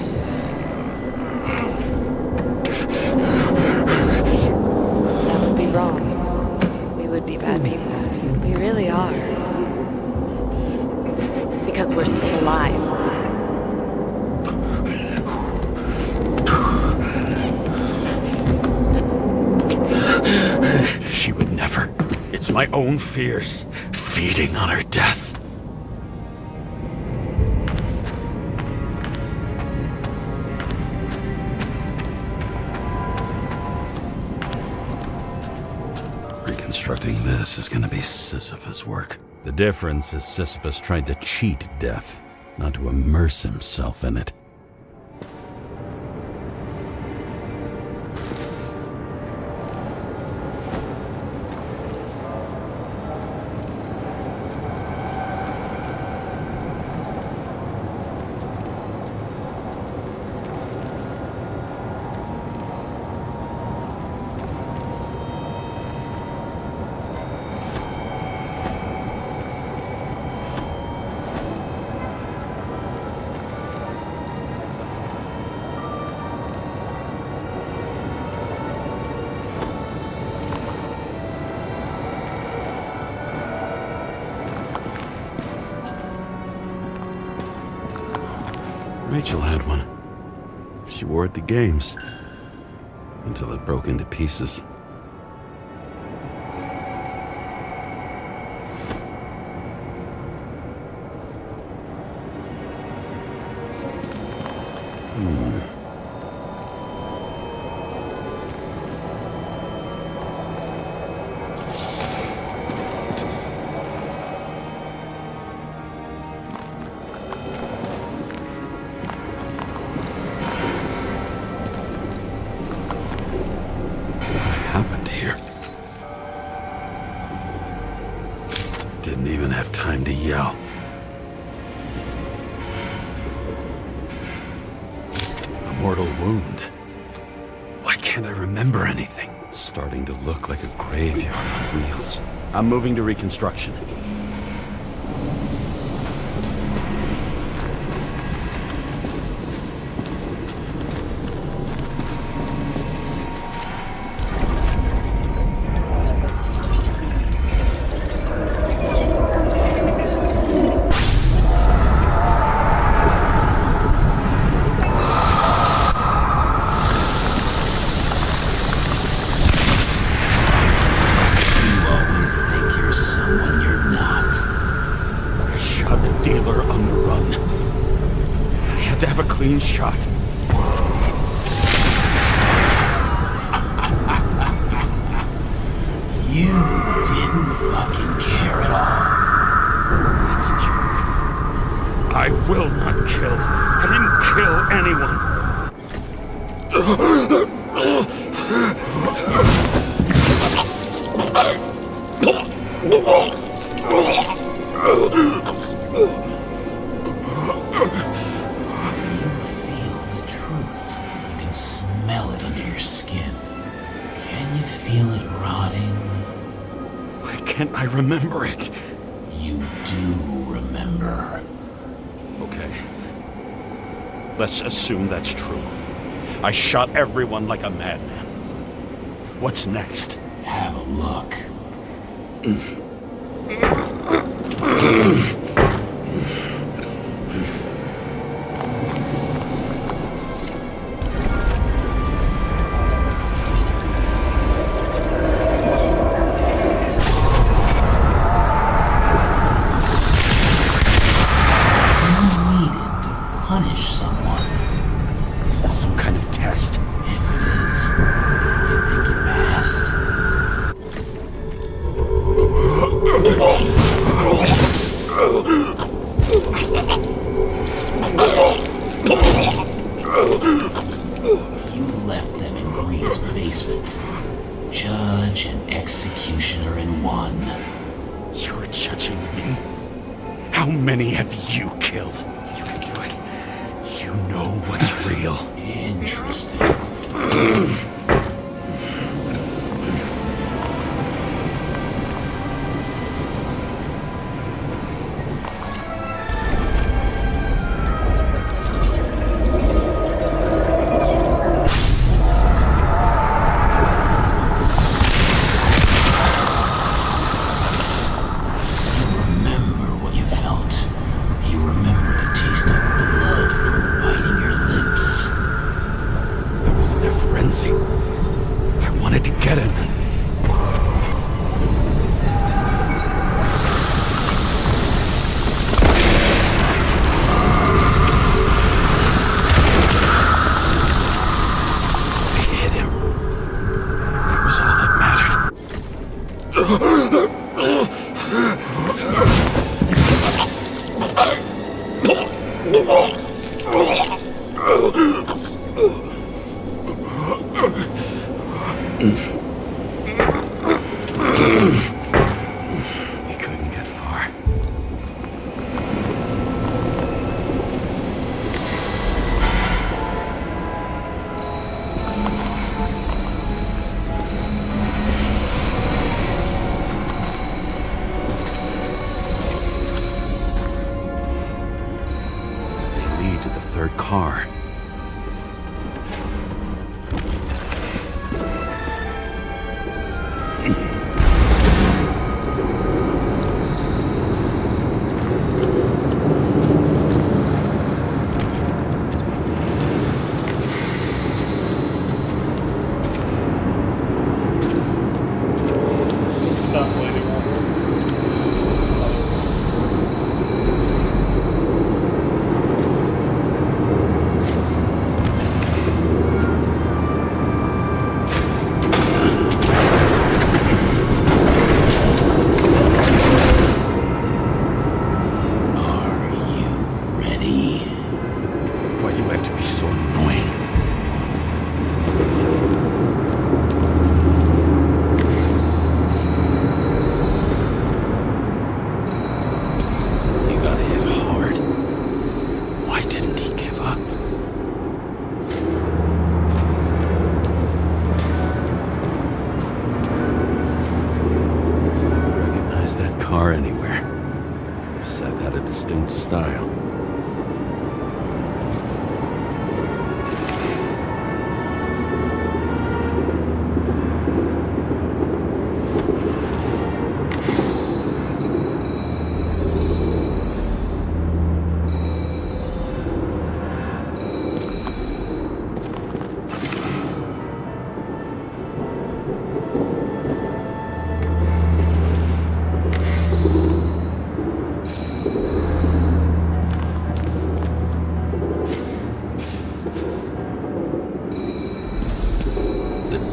That would be wrong. We would be bad people. We really are. Because we're still alive. She would never. It's my own fears, feeding on her death. Reconstructing this is gonna be Sisyphus work. The difference is Sisyphus tried to cheat death, not to immerse himself in it. Rachel had one. She wore it to games. Until it broke into pieces. Didn't even have time to yell. A mortal wound. Why can't I remember anything? It's starting to look like a graveyard on wheels. I'm moving to reconstruction. Clean shot. You didn't fucking care at all. That's a joke. I will not kill. I didn't kill anyone. Smell it under your skin. Can you feel it rotting? Why can't I remember it? You do remember. Okay. Let's assume that's true. I shot everyone like a madman. What's next? Have a look. Punish someone. Is this some kind of test? If it is, you think you passed? You left them in Green's basement. Judge and executioner in one. You're judging me? How many have you killed? You know what's real. Interesting. Remember what you felt. You remember the taste of blood from biting your lips. I was in a frenzy. I wanted to get him. I hit him. That was all that mattered. He couldn't get far. They lead to the third car. car anywhere. Seth had a distinct style.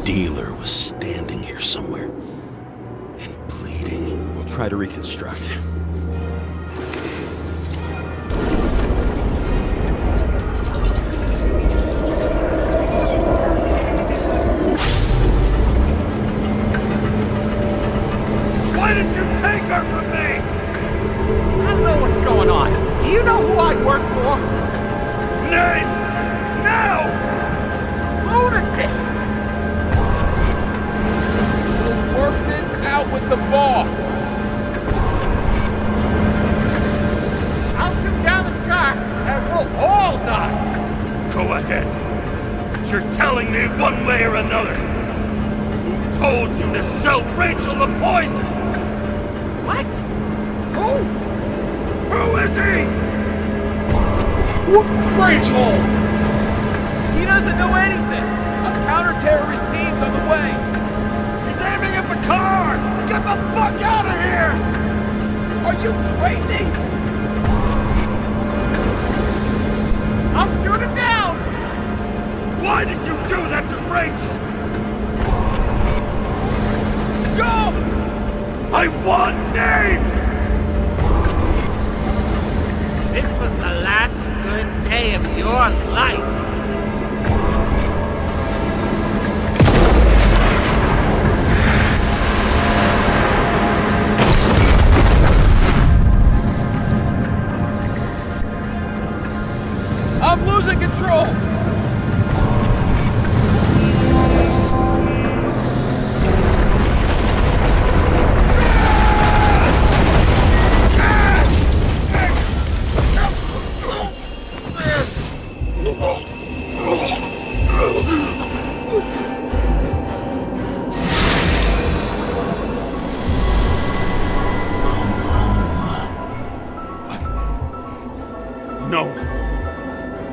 Dealer was standing here somewhere and bleeding. We'll try to reconstruct. Why did you take her from me? I don't know what's going on. Do you know who I work for? Names! Now! Lunatic! Work this out with the boss. I'll shoot down this car and we'll all die. Go ahead. But you're telling me one way or another. Who told you to sell Rachel the poison? What? Who? Who is he? Rachel! He doesn't know anything. A counter-terrorist team's on the way. Aiming at the car! Get the fuck out of here! Are you crazy? I'll shoot him down! Why did you do that to Rachel? Go! I want names! This was the last good day of your life. I'm losing control!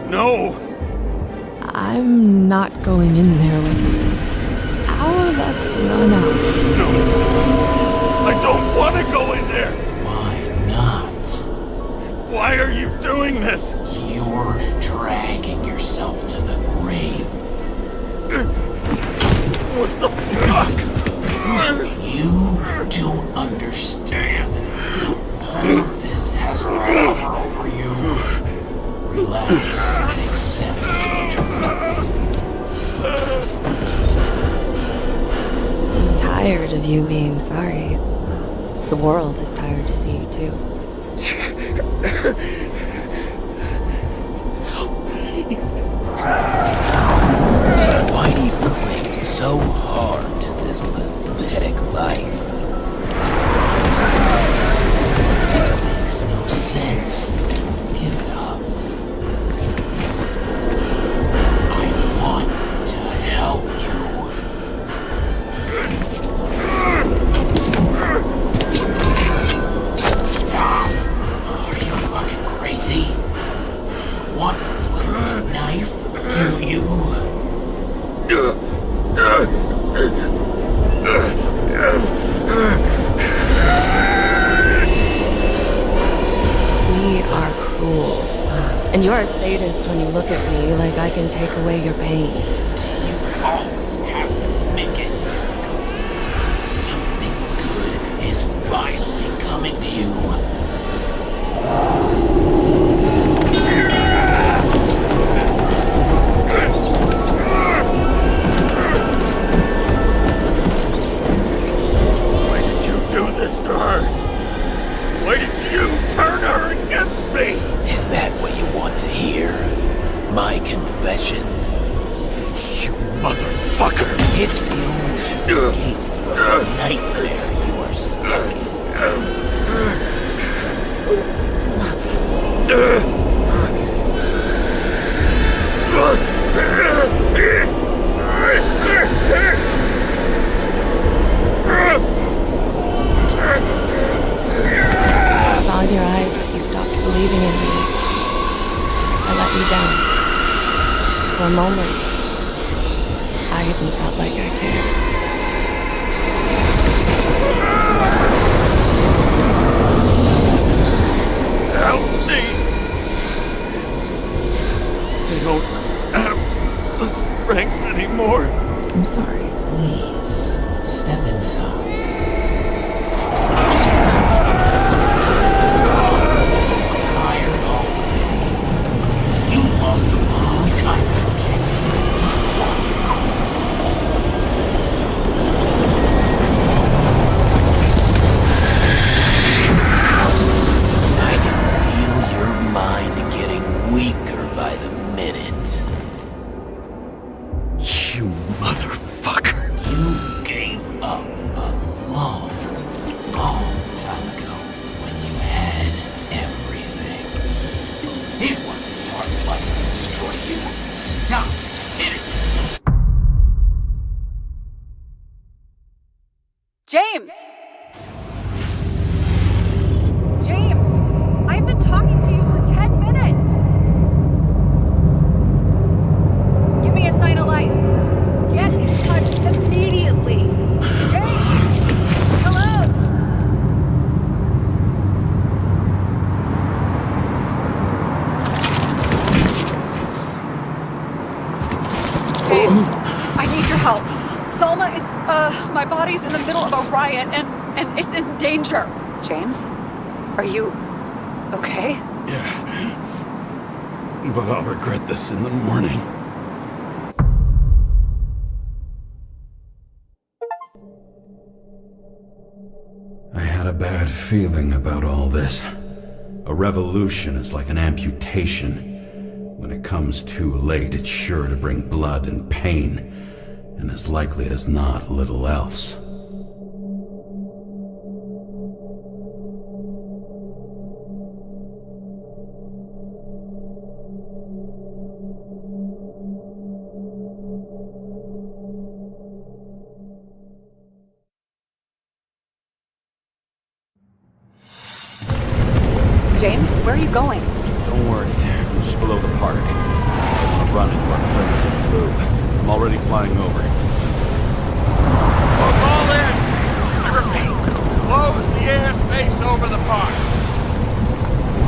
No! I'm not going in there with you. Our luck's run out. No! I don't want to go in there! Why not? Why are you doing this? You're dragging yourself to the grave. What the fuck? You don't understand. All of this has power over you. Relax and accept the truth. I'm tired of you being sorry. The world is tired to see you too. Why do you cling so hard to this pathetic life? It makes no sense. Give it up. I want to help you. Stop! Are you fucking crazy? Want to play with a knife? Do you? We are cruel. And you're a sadist when you look at me like I can take away your pain. Do you always have to make it difficult? Something good is finally coming to you. Why did you do this to her? Why did you turn her against me? Is that what you want to hear? My confession? You motherfucker! It's the only escape from the nightmare you are stuck in. For a moment, I even felt like I cared. Help me! I don't have the strength anymore. I'm sorry. Please, step inside. He's tired already. You lost a long time ago, James. Walking course. I can feel your mind getting weaker by the minute. You motherfucker. You gave up a long, long time ago when you had everything. It wasn't hard fight to destroy you. Stop it! James! James! I've been talking to you for 10 minutes! Give me a sign of life. Get in touch immediately. James! Hello? James, I need your help. Salma is, my body's in the middle of a riot and it's in danger. James? Are you okay? Yeah. But I'll regret this in the morning. I had a bad feeling about all this. A revolution is like an amputation. When it comes too late, it's sure to bring blood and pain, and as likely as not, little else. James, where are you going? Don't worry, I'm just below the park. I'll run into our friends in blue. I'm already flying over. All airspace, I repeat, close the airspace over the park.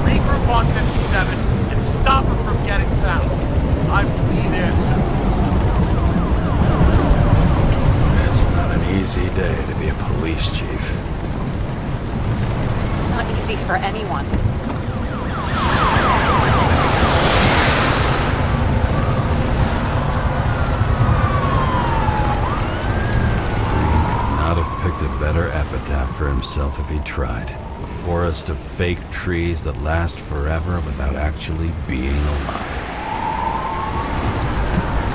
Regroup on 57 and stop them from getting south. I will be there soon. It's not an easy day to be a police chief. It's not easy for anyone. Not have picked a better epitaph for himself if he tried. A forest of fake trees that last forever without actually being alive.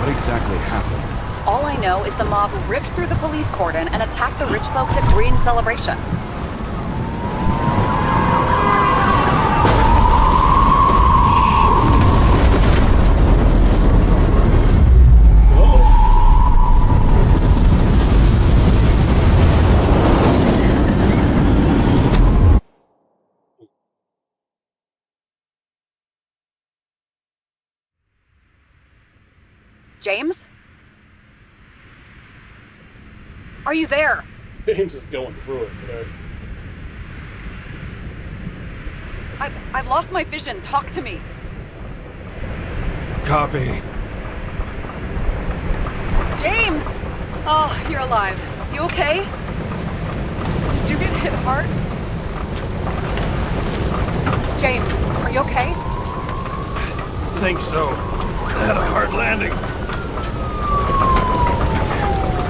What exactly happened? All I know is the mob ripped through the police cordon and attacked the rich folks at Green Celebration. James? Are you there? James is going through it today. I've lost my vision. Talk to me. Copy. James! Oh, you're alive. You okay? Did you get hit hard? James, are you okay? Think so. I had a hard landing.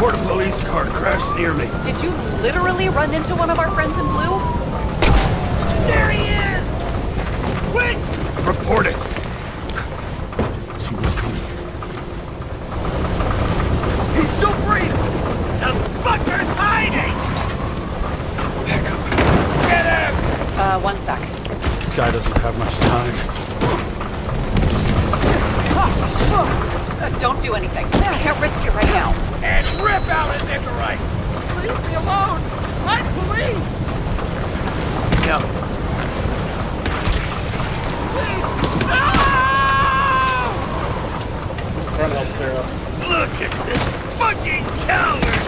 Port police car crashed near me. Did you literally run into one of our friends in blue? There he is! Quick! Report it. Someone's coming. He's still breathing! The fucker's hiding! Back up. Get him! 1 sec. This guy doesn't have much time. Don't do anything. I can't risk it right now. And rip out his Nicorite! Leave me alone! I'm police! No. Please! No! fucking coward!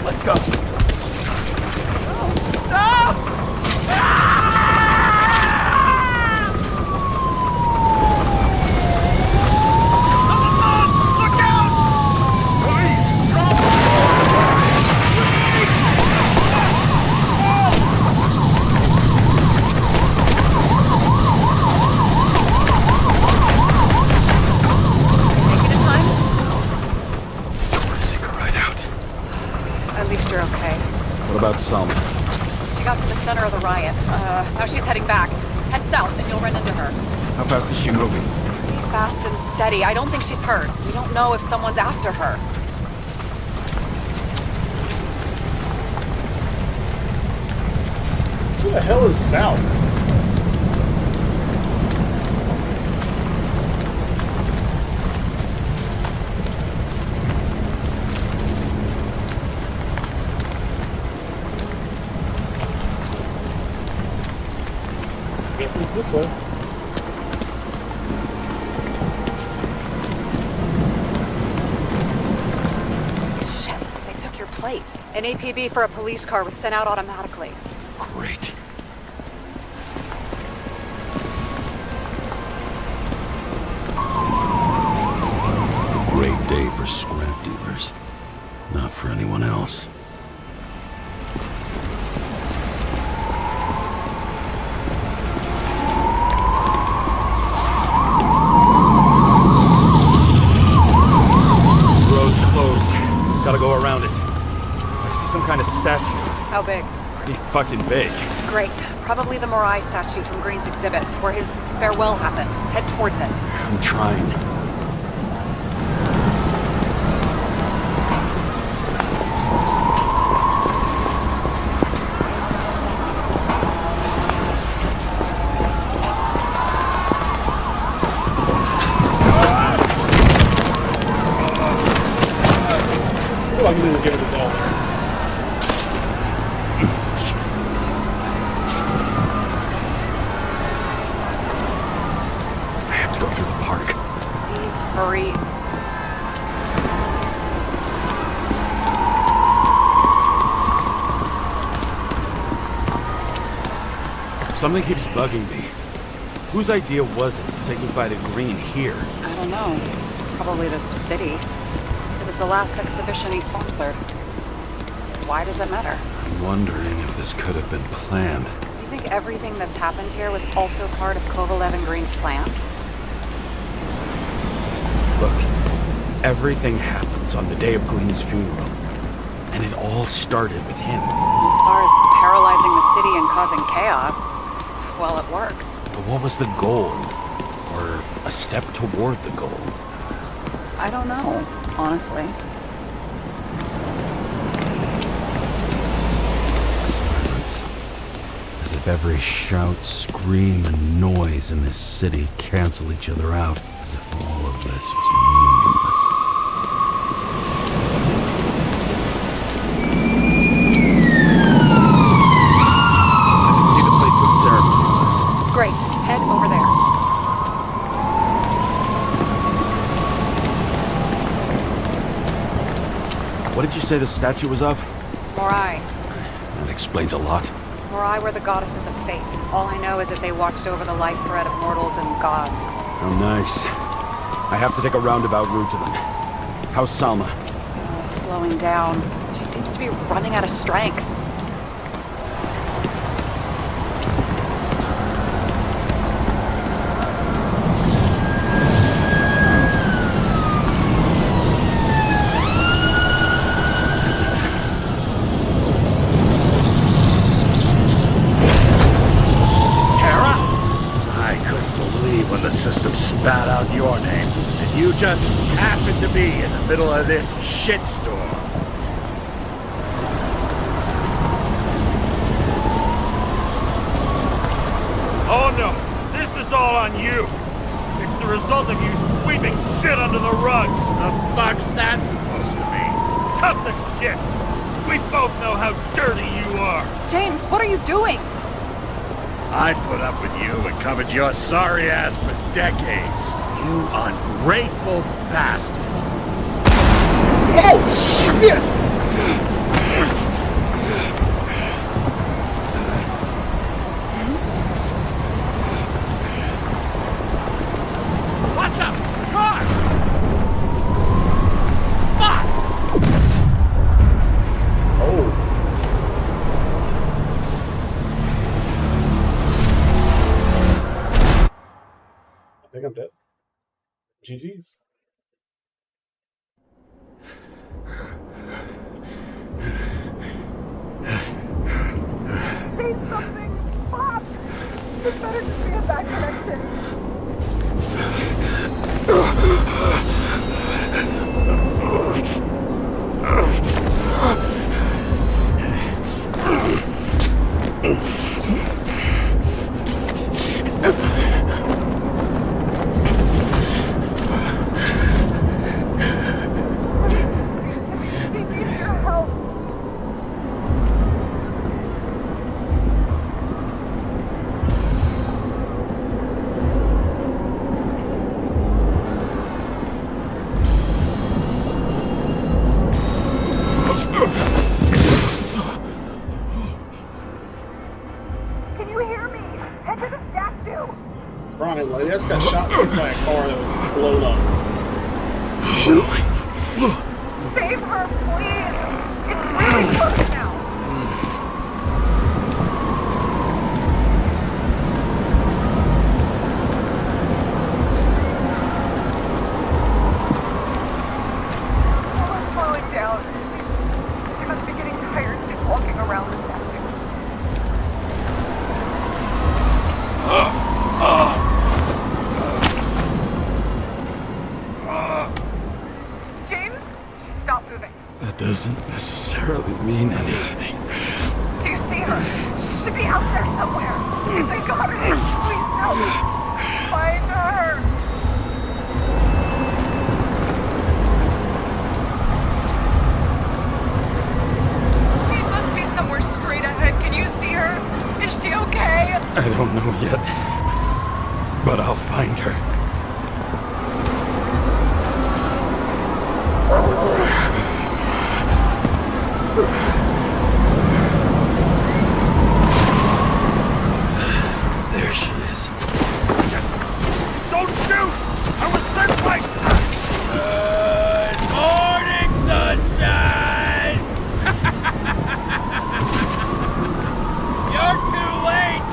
Let go. What about Salma? She got to the center of the riot. Now she's heading back. Head south and you'll run into her. How fast is she moving? Pretty fast and steady. I don't think she's hurt. We don't know if someone's after her. Who the hell is south? Guess it's this way. Shit, they took your plate. An APB for a police car was sent out automatically. Great. A great day for scrap dealers. Not for anyone else. Gotta go around it. I see some kind of statue. How big? Pretty fucking big. Great. Probably the Morai statue from Green's exhibit, where his farewell happened. Head towards it. I'm trying. I can even give it a dollar. I have to go through the park. Please hurry. Something keeps bugging me. Whose idea was it to say goodbye to Green here? I don't know. Probably the city. It was the last exhibition he sponsored. Why does it matter? I'm wondering if this could have been planned. You think everything that's happened here was also part of Kovalev and Green's plan? Look, everything happens on the day of Green's funeral. And it all started with him. As far as paralyzing the city and causing chaos, well, it works. But what was the goal? Or a step toward the goal? I don't know, honestly. Silence. As if every shout, scream, and noise in this city cancel each other out. As if all of this was meaningless. Great. Head over there. What did you say the statue was of? Morai. That explains a lot. Morai were the goddesses of fate. All I know is that they watched over the life thread of mortals and gods. Oh, nice. I have to take a roundabout route to them. How's Salma? Slowing down. She seems to be running out of strength. System spat out your name, and you just happened to be in the middle of this shitstorm. Oh no, this is all on you. It's the result of you sweeping shit under the rug. The fuck's that supposed to mean? Cut the shit. We both know how dirty you are. James, what are you doing? I put up with you and covered your sorry ass for decades. You ungrateful bastard. Watch out! Car! Fuck! Oh. I think I'm dead. GG's. Say something! Fuck! This better just be a bad connection. Well, he just got shot by a car that was blown up. Save her, please! It's really close now! Someone's slowing down. She must be getting tired just walking around this statue. James, stop moving. That doesn't necessarily mean anything. Do you see her? She should be out there somewhere. If they got her, please help. Find her. She must be somewhere straight ahead. Can you see her? Is she okay? I don't know yet, but I'll find her. There she is. Don't shoot! I was sent by... Good morning, sunshine! You're too late!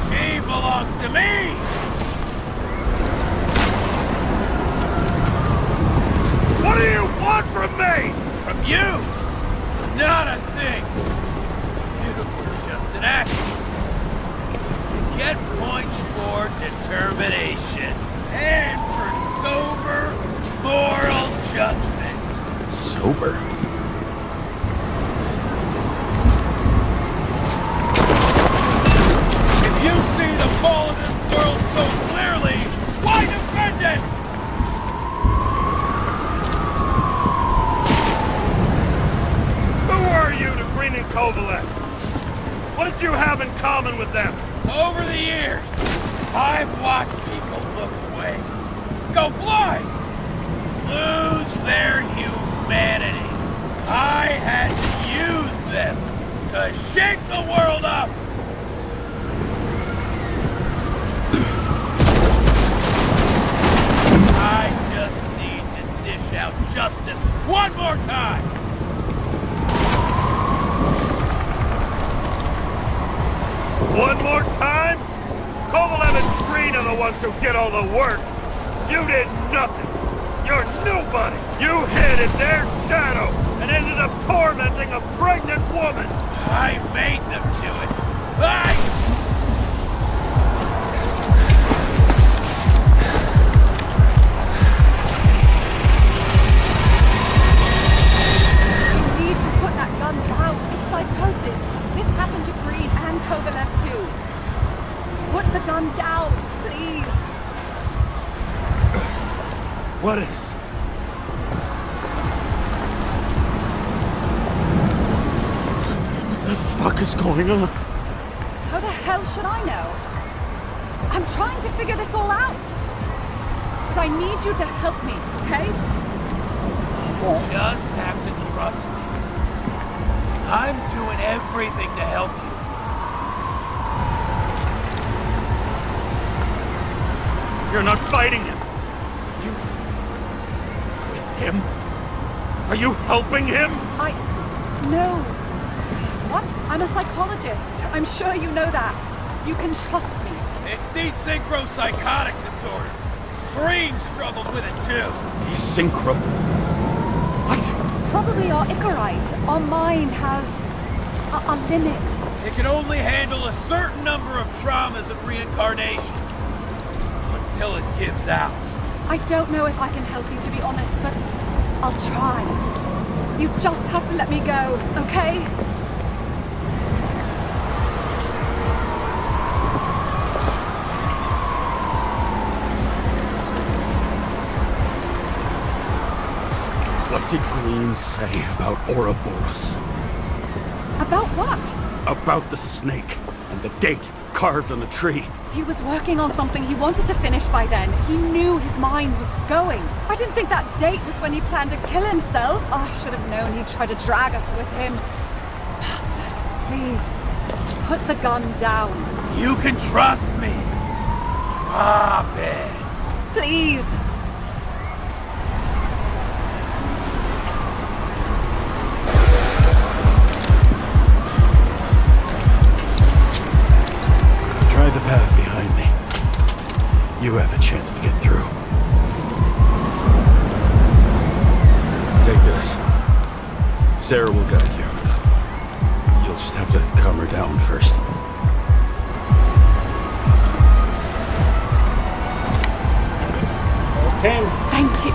She belongs to me! What do you want from me? From you? Not a thing. You were just an actor. You get points for determination and for sober moral judgment. Sober? If you see the fall of this world so clearly, why defend it? Who are you to Green and Kovalev? What did you have in common with them? Over the years, I've watched people look away, go blind, lose their humanity. I had to use them to shake the world up. I just need to dish out justice one more time. One more time? Kovalev and Green are the ones who did all the work. You did nothing. You're nobody. You hid in their shadow and ended up tormenting a pregnant woman. I made them do it. You need to put that gun down. It's psychosis. This happened to Green and Kovalev too. Put the gun down, please. What is? What the fuck is going on? How the hell should I know? I'm trying to figure this all out. But I need you to help me, okay? just have to trust me. I'm doing everything to help you. You're not fighting him. Are you with him? Are you helping him? No. What? I'm a psychologist. I'm sure you know that. You can trust me. It's desynchropsychotic disorder. Green struggled with it too. Desynchro? What? Probably our Icarite. Our mind has a limit. It can only handle a certain number of traumas and reincarnations. Until it gives out. I don't know if I can help you, to be honest, but I'll try. You just have to let me go, okay? What did Green say about Ouroboros? About what? About the snake and the date carved on the tree. He was working on something he wanted to finish by then. He knew his mind was going. I didn't think that date was when he planned to kill himself. Oh, I should have known he'd try to drag us with him. Bastard, please, put the gun down. You can trust me. Drop it. Please. Try the path behind me. You have a chance to get through. Take this. Sarah will guide you. You'll just have to calm her down first. Okay. Thank you.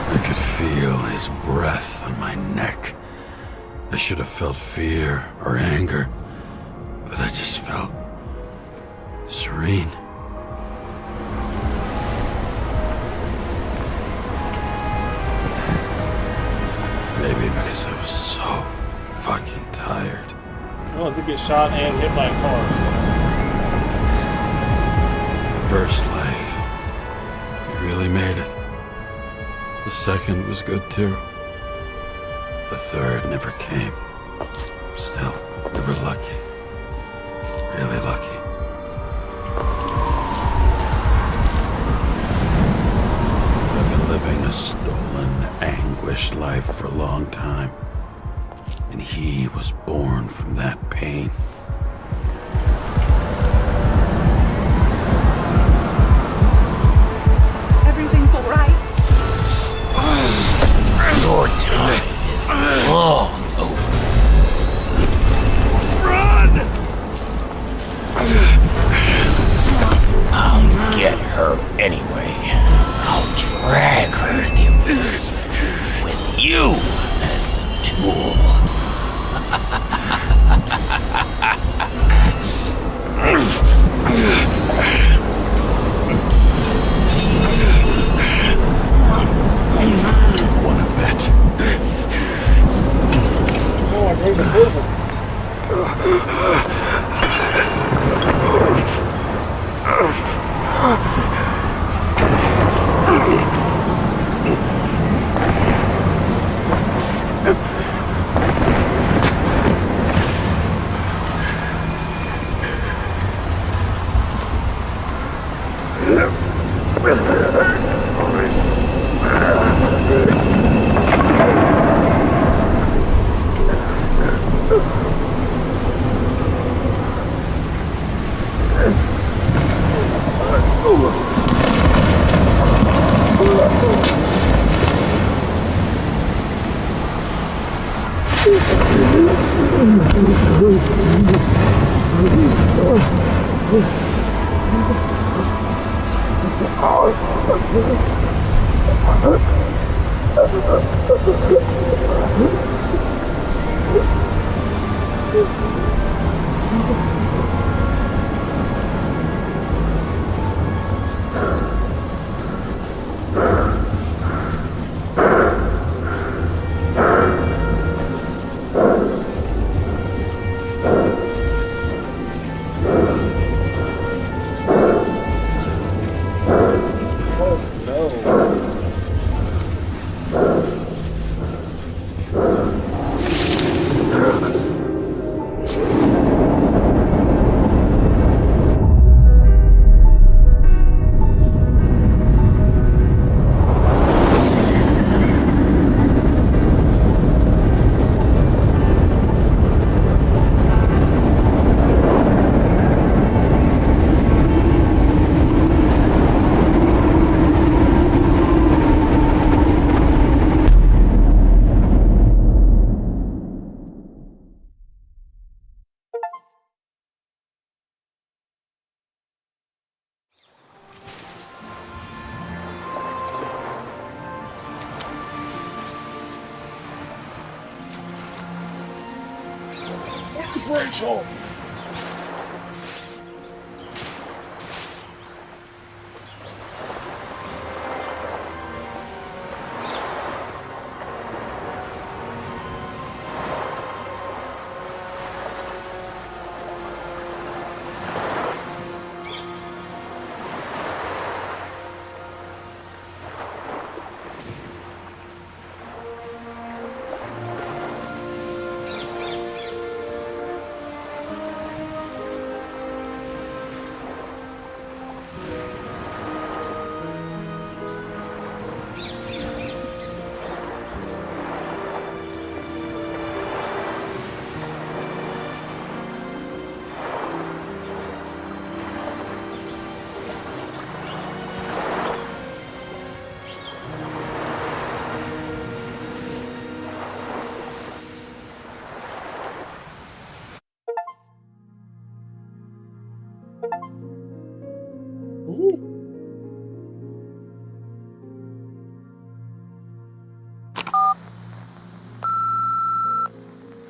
I could feel his breath on my neck. I should have felt fear or anger, but I just felt serene. Maybe because I was so fucking tired. Well, I did get shot and hit by a car, First life, we really made it. The second was good too. The third never came. Still, we were lucky. Really lucky. I've been living a stolen, anguished life for a long time. And he was born from that pain. Everything's all right. Your time is long over. Run! I'll get her anyway. I'll drag her to the abyss with you as the tool. Wanna bet? Oh, I broke the prison. Where's Rachel?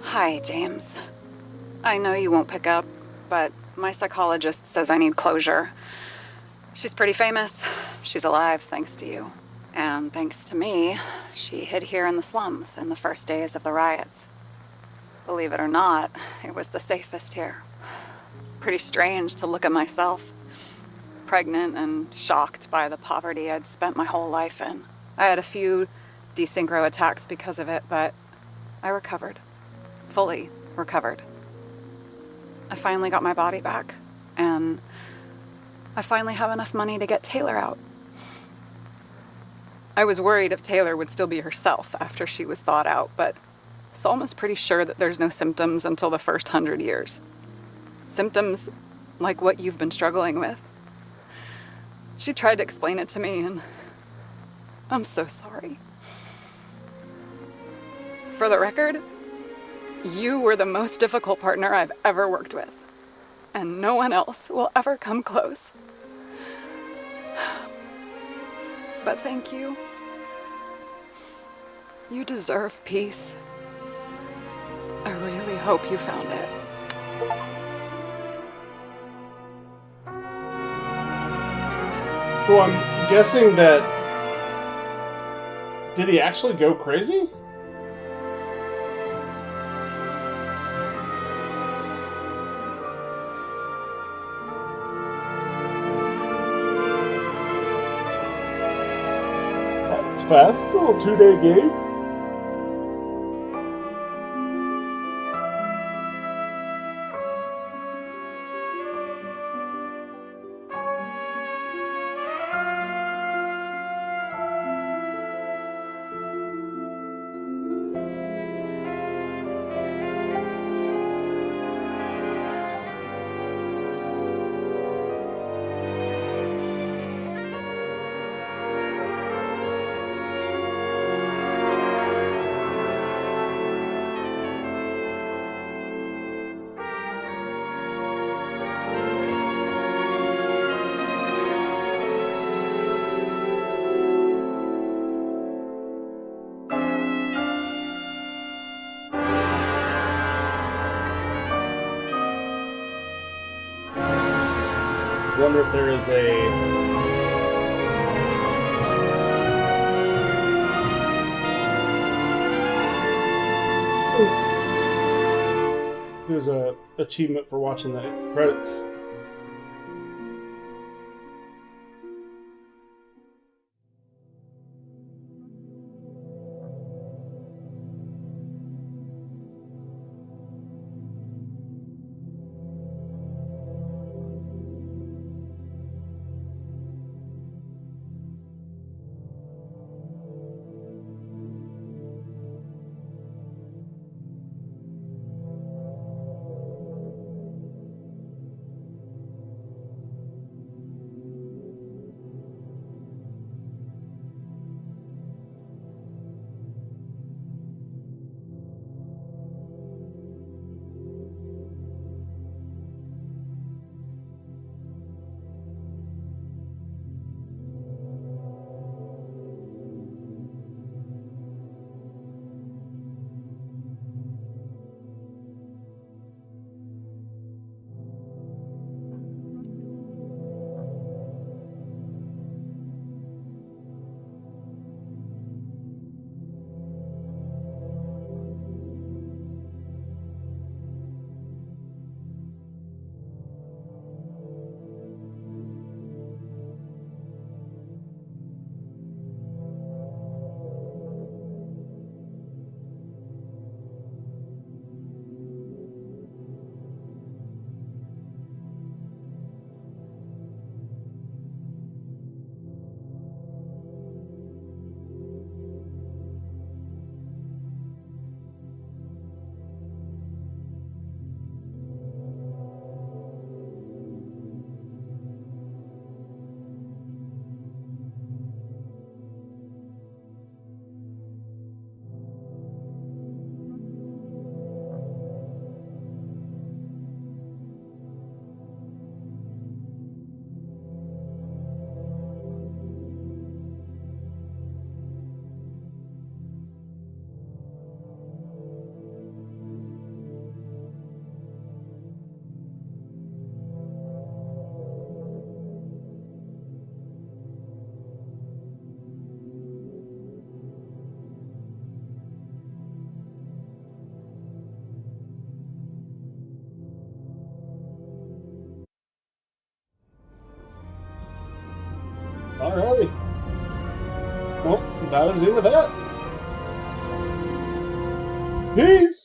Hi, James. I know you won't pick up, but my psychologist says I need closure. She's pretty famous. She's alive thanks to you. And thanks to me, she hid here in the slums in the first days of the riots. Believe it or not, it was the safest here. It's pretty strange to look at myself, pregnant and shocked by the poverty I'd spent my whole life in. I had a few desynchro attacks because of it, but I recovered. Fully recovered. I finally got my body back, and I finally have enough money to get Taylor out. I was worried if Taylor would still be herself after she was thawed out, but Salma's pretty sure that there's no symptoms until the first 100 years. Symptoms like what you've been struggling with. She tried to explain it to me, and I'm so sorry. For the record, you were the most difficult partner I've ever worked with, and no one else will ever come close. But thank you. You deserve peace. I really hope you found it. So I'm guessing that... Did he actually go crazy? That's fast. It's a little 2-day game. I wonder if there is there's a achievement for watching the credits. Alrighty. Well, that was the end of that. Peace!